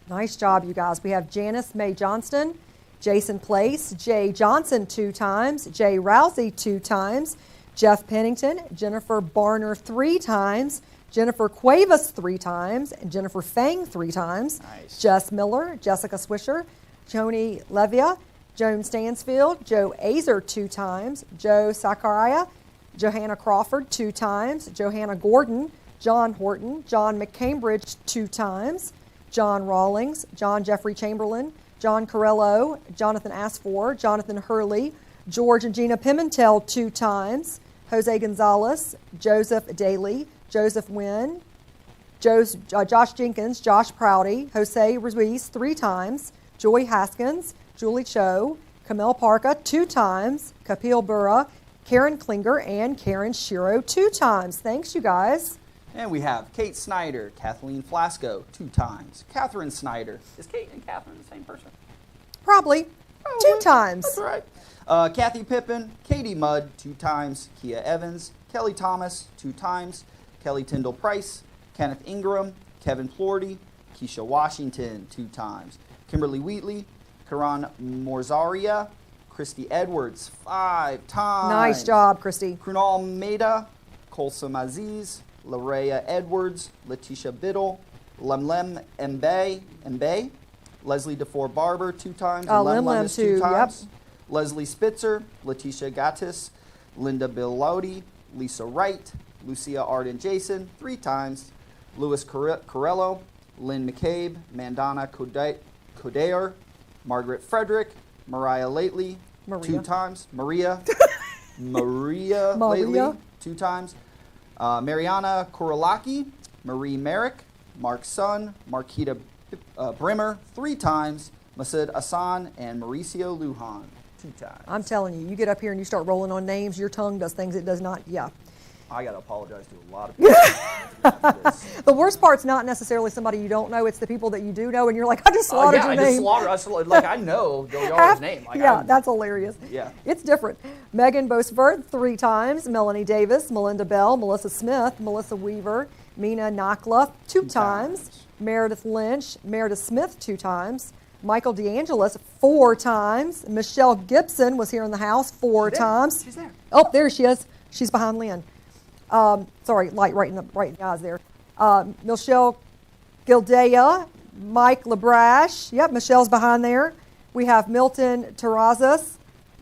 A: Nice job, you guys. We have Janice May Johnston, Jason Place, Jay Johnson 2 times, Jay Rousey 2 times, Jeff Pennington, Jennifer Barner 3 times, Jennifer Cuevas 3 times, and Jennifer Fang 3 times.
B: Nice.
A: Jess Miller, Jessica Swisher, Joni Levia, Joan Stansfield, Joe Azer 2 times, Joe Sakaria, Johanna Crawford 2 times, Johanna Gordon, John Horton, John McCambridge 2 times, John Rawlings, John Jeffrey Chamberlain, John Corello, Jonathan Asfor, Jonathan Hurley, George and Gina Pimentel 2 times, Jose Gonzalez, Joseph Daly, Joseph Wynn, Josh Jenkins, Josh Prouty, Jose Ruiz 3 times, Joy Haskins, Julie Cho, Camille Parka 2 times, Kapil Burra, Karen Klinger, and Karen Shiro 2 times. Thanks, you guys.
B: And we have Kate Snyder, Kathleen Flasco 2 times, Catherine Snyder. Is Kate and Catherine the same person?
A: Probably. 2 times.
B: That's right. Kathy Pippin, Katie Mudd 2 times, Kia Evans, Kelly Thomas 2 times, Kelly Tyndall Price, Kenneth Ingram, Kevin Plorty, Keisha Washington 2 times, Kimberly Wheatley, Karan Morzaria, Christy Edwards 5 times.
A: Nice job, Christy.
B: Krunal Maida, Kolsum Aziz, Larea Edwards, Letitia Biddle, Lemlem Mbe, Leslie DeFore Barber 2 times, and
A: Lemlem
B: 2 times.
A: Yep.
B: Leslie Spitzer, Letitia Gattis, Linda Bilotti, Lisa Wright, Lucia Arden Jason 3 times, Louis Corello, Lynn McCabe, Mandana Kodair, Margaret Frederick, Mariah Lately 2 times, Maria Lately 2 times, Mariana Korolaki, Marie Merrick, Mark Sun, Marquita Brimmer 3 times, Masood Hassan, and Mauricio Lujan 2 times.
A: I'm telling you, you get up here and you start rolling on names, your tongue does things it does not. Yeah.
B: I got to apologize to a lot of people.
A: The worst part's not necessarily somebody you don't know, it's the people that you do know, and you're like, I just slaughtered your name.
B: Like, I know y'all's name. Like,
A: yeah, that's hilarious.
B: Yeah.
A: It's different. Megan Bosworth 3 times, Melanie Davis, Melinda Bell, Melissa Smith, Melissa Weaver, Mina Nakla 2 times, Meredith Lynch, Meredith Smith 2 times, Michael DeAngelis 4 times, Michelle Gibson was here in the house 4 times.
B: She's there.
A: Oh, there she is. She's behind Lynn. Sorry, light right in the eyes there. Michelle Gildea, Mike LeBrash. Yep, Michelle's behind there. We have Milton Terrazas,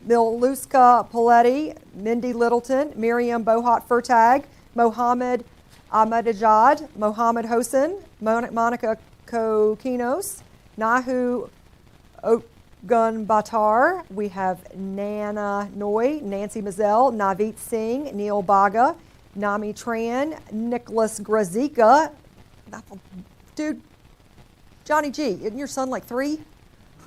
A: Miluska Paletti, Mindy Littleton, Miriam Bohat Furtag, Mohammed Ahmadinejad, Mohammed Hossein, Monica Kokinos, Nahu Ogunbatar. We have Nana Noy, Nancy Mazel, Navit Singh, Neil Baga, Nami Tran, Nicholas Grazika. Dude, Johnny G, isn't your son like 3?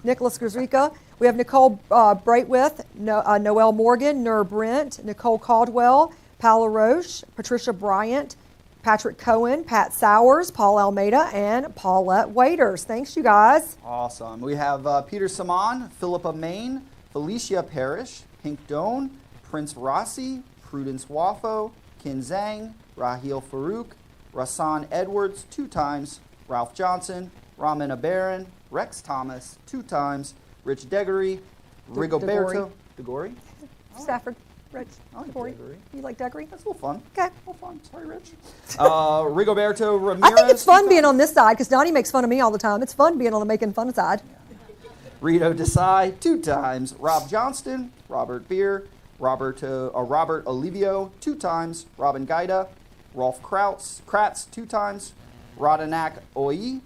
A: Nicholas Grazika. We have Nicole Braitwith, Noelle Morgan, Nur Brent, Nicole Caldwell, Paula Roche, Patricia Bryant, Patrick Cohen, Pat Sowers, Paul Almeida, and Paulette Waiters. Thanks, you guys.
B: Awesome. We have Peter Saman, Philippa Main, Felicia Parrish, Pink Doan, Prince Rossi, Prudence Wafo, Kin Zhang, Raheel Farouk, Rasan Edwards 2 times, Ralph Johnson, Ramin Abaran, Rex Thomas 2 times, Rich Degory, Rigoberto DeGori,
A: Stafford. Rich,
B: I like
A: Corey,
B: Deggery.
A: you like Deggery?
B: That's a little fun.
A: Okay.
B: A little fun. Sorry, Rich. Rigoberto Ramirez.
A: I think it's fun
B: 2
A: being
B: times.
A: on this side because Donnie makes fun of me all the time. It's fun being on the making fun side.
B: Rito Desai 2 times. Rob Johnston, Robert Beer, Robert Olivio 2 times. Robin Gaida, Rolf Kratz 2 times. Rodanak Oi.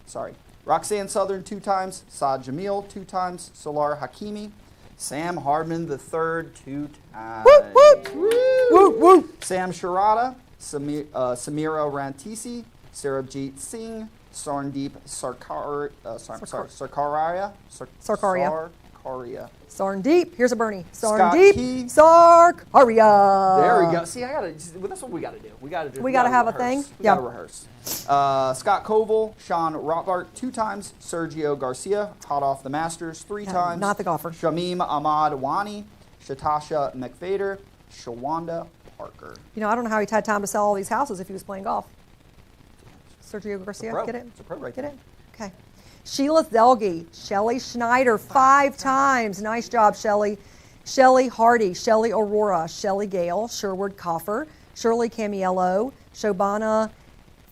B: Sorry. Roxanne Southern 2 times. Saad Jamil 2 times. Solar Hakimi. Sam Hardman III 2 times.
A: Whoop, whoop. Whoop, whoop.
B: Sam Sharada, Samira Rantisi, Sarabjit Singh, Sarndeep Sarkaria.
A: Sarndeep. Here's a Bernie.
B: Scott Key.
A: Sarndeep. Sarkaria.
B: There we go. See, that's what we got to do. We got to
A: We gotta have a thing?
B: We got to rehearse. Scott Koval, Sean Rothbart 2 times. Sergio Garcia, hot off the Masters 3 times.
A: Not the golfer.
B: Shamim Ahmad Wani, Shatasha McFader, Shawanda Parker.
A: You know, I don't know how he had time to sell all these houses if he was playing golf. Sergio Garcia,
B: pro.
A: get it?
B: It's a pro right
A: Get
B: there.
A: it? Okay. Sheila Thelge, Shelly Schneider 5 times. Nice job, Shelly. Shelly Hardy, Shelly Aurora, Shelly Gale, Sherwood Coffer, Shirley Camiello, Shobana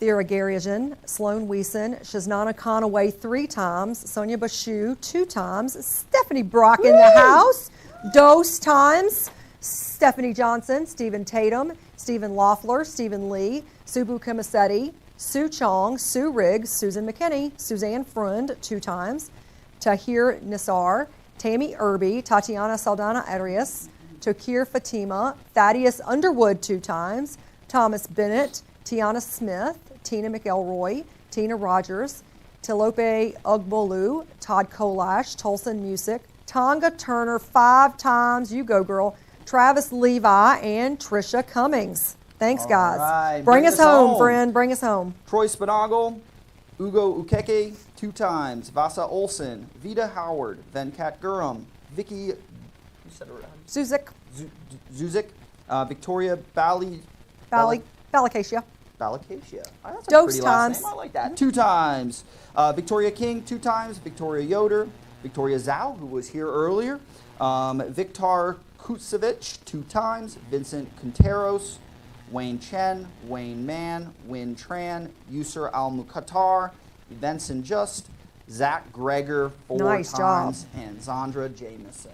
A: Thiragarian, Sloan Weeson, Shaznana Conaway 3 times, Sonia Bashu 2 times, Stephanie Brock in the house, Dose times, Stephanie Johnson, Stephen Tatum, Stephen Loeffler, Stephen Lee, Subu Kimisetti, Sue Chong, Sue Riggs, Susan McKinney, Suzanne Frund 2 times, Tahir Nisar, Tammy Irby, Tatiana Saldana Arias, Tokir Fatima, Thaddeus Underwood 2 times, Thomas Bennett, Tiana Smith, Tina McElroy, Tina Rogers, Tilope Ugbolu, Todd Kolash, Tolson Music, Tonga Turner 5 times, you go girl, Travis Levi, and Trisha Cummings. Thanks, guys.
B: right.
A: Bring us home, friend. Bring us home.
B: Troy Spinagle, Ugo Ukeke 2 times. Vasa Olsen, Vita Howard, Venkat Guram, Vicky, you said it right.
A: Zuzik,
B: Victoria Balickacia.
A: Balacacia.
B: That's a
A: Dose
B: pretty last
A: times.
B: name. I like that. 2 times. Victoria King 2 times. Victoria Yoder. Victoria Zhao, who was here earlier. Viktor Kutsevich 2 times. Vincent Quinteros. Wayne Chen, Wayne Mann, Win Tran, Yusur Al-Mukhtar, Benson Just, Zach Greger 4
A: Nice
B: times,
A: job.
B: and Zandra Jameson.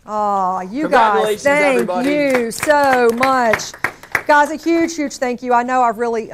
A: Oh, you
B: Congratulations,
A: guys, thank
B: everybody.
A: you so much. Guys, a huge, huge thank you. I know I've really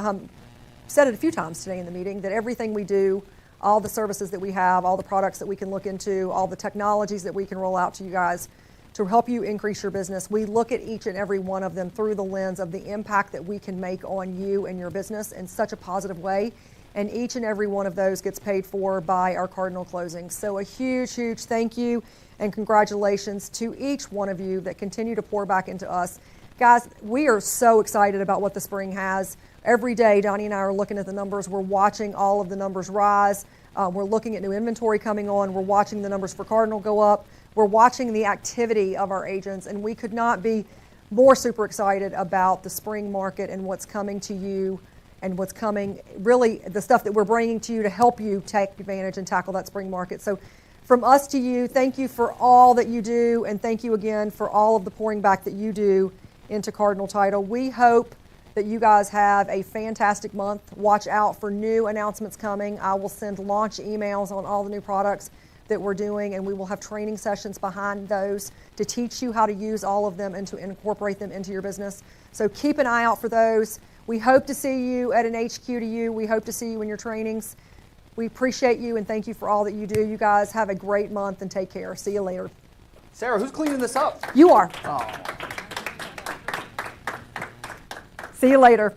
A: said it a few times today in the meeting that everything we do, all the services that we have, all the products that we can look into, all the technologies that we can roll out to you guys to help you increase your business, we look at each and every one of them through the lens of the impact that we can make on you and your business in such a positive way. And each and every one of those gets paid for by our Cardinal closings. So a huge, huge thank you and congratulations to each one of you that continue to pour back into us. Guys, we are so excited about what the spring has. Every day, Donnie and I are looking at the numbers. We're watching all of the numbers rise. We're looking at new inventory coming on. We're watching the numbers for Cardinal go up. We're watching the activity of our agents, and we could not be more super excited about the spring market and what's coming to you and what's coming, really the stuff that we're bringing to you to help you take advantage and tackle that spring market. So from us to you, thank you for all that you do, and thank you again for all of the pouring back that you do into Cardinal Title. We hope that you guys have a fantastic month. Watch out for new announcements coming. I will send launch emails on all the new products that we're doing, and we will have training sessions behind those to teach you how to use all of them and to incorporate them into your business. So keep an eye out for those. We hope to see you at an HQ to you. We hope to see you in your trainings. We appreciate you and thank you for all that you do. You guys have a great month and take care. See you later.
B: Sarah, who's cleaning this up?
A: You are.
B: Oh.
A: See you later.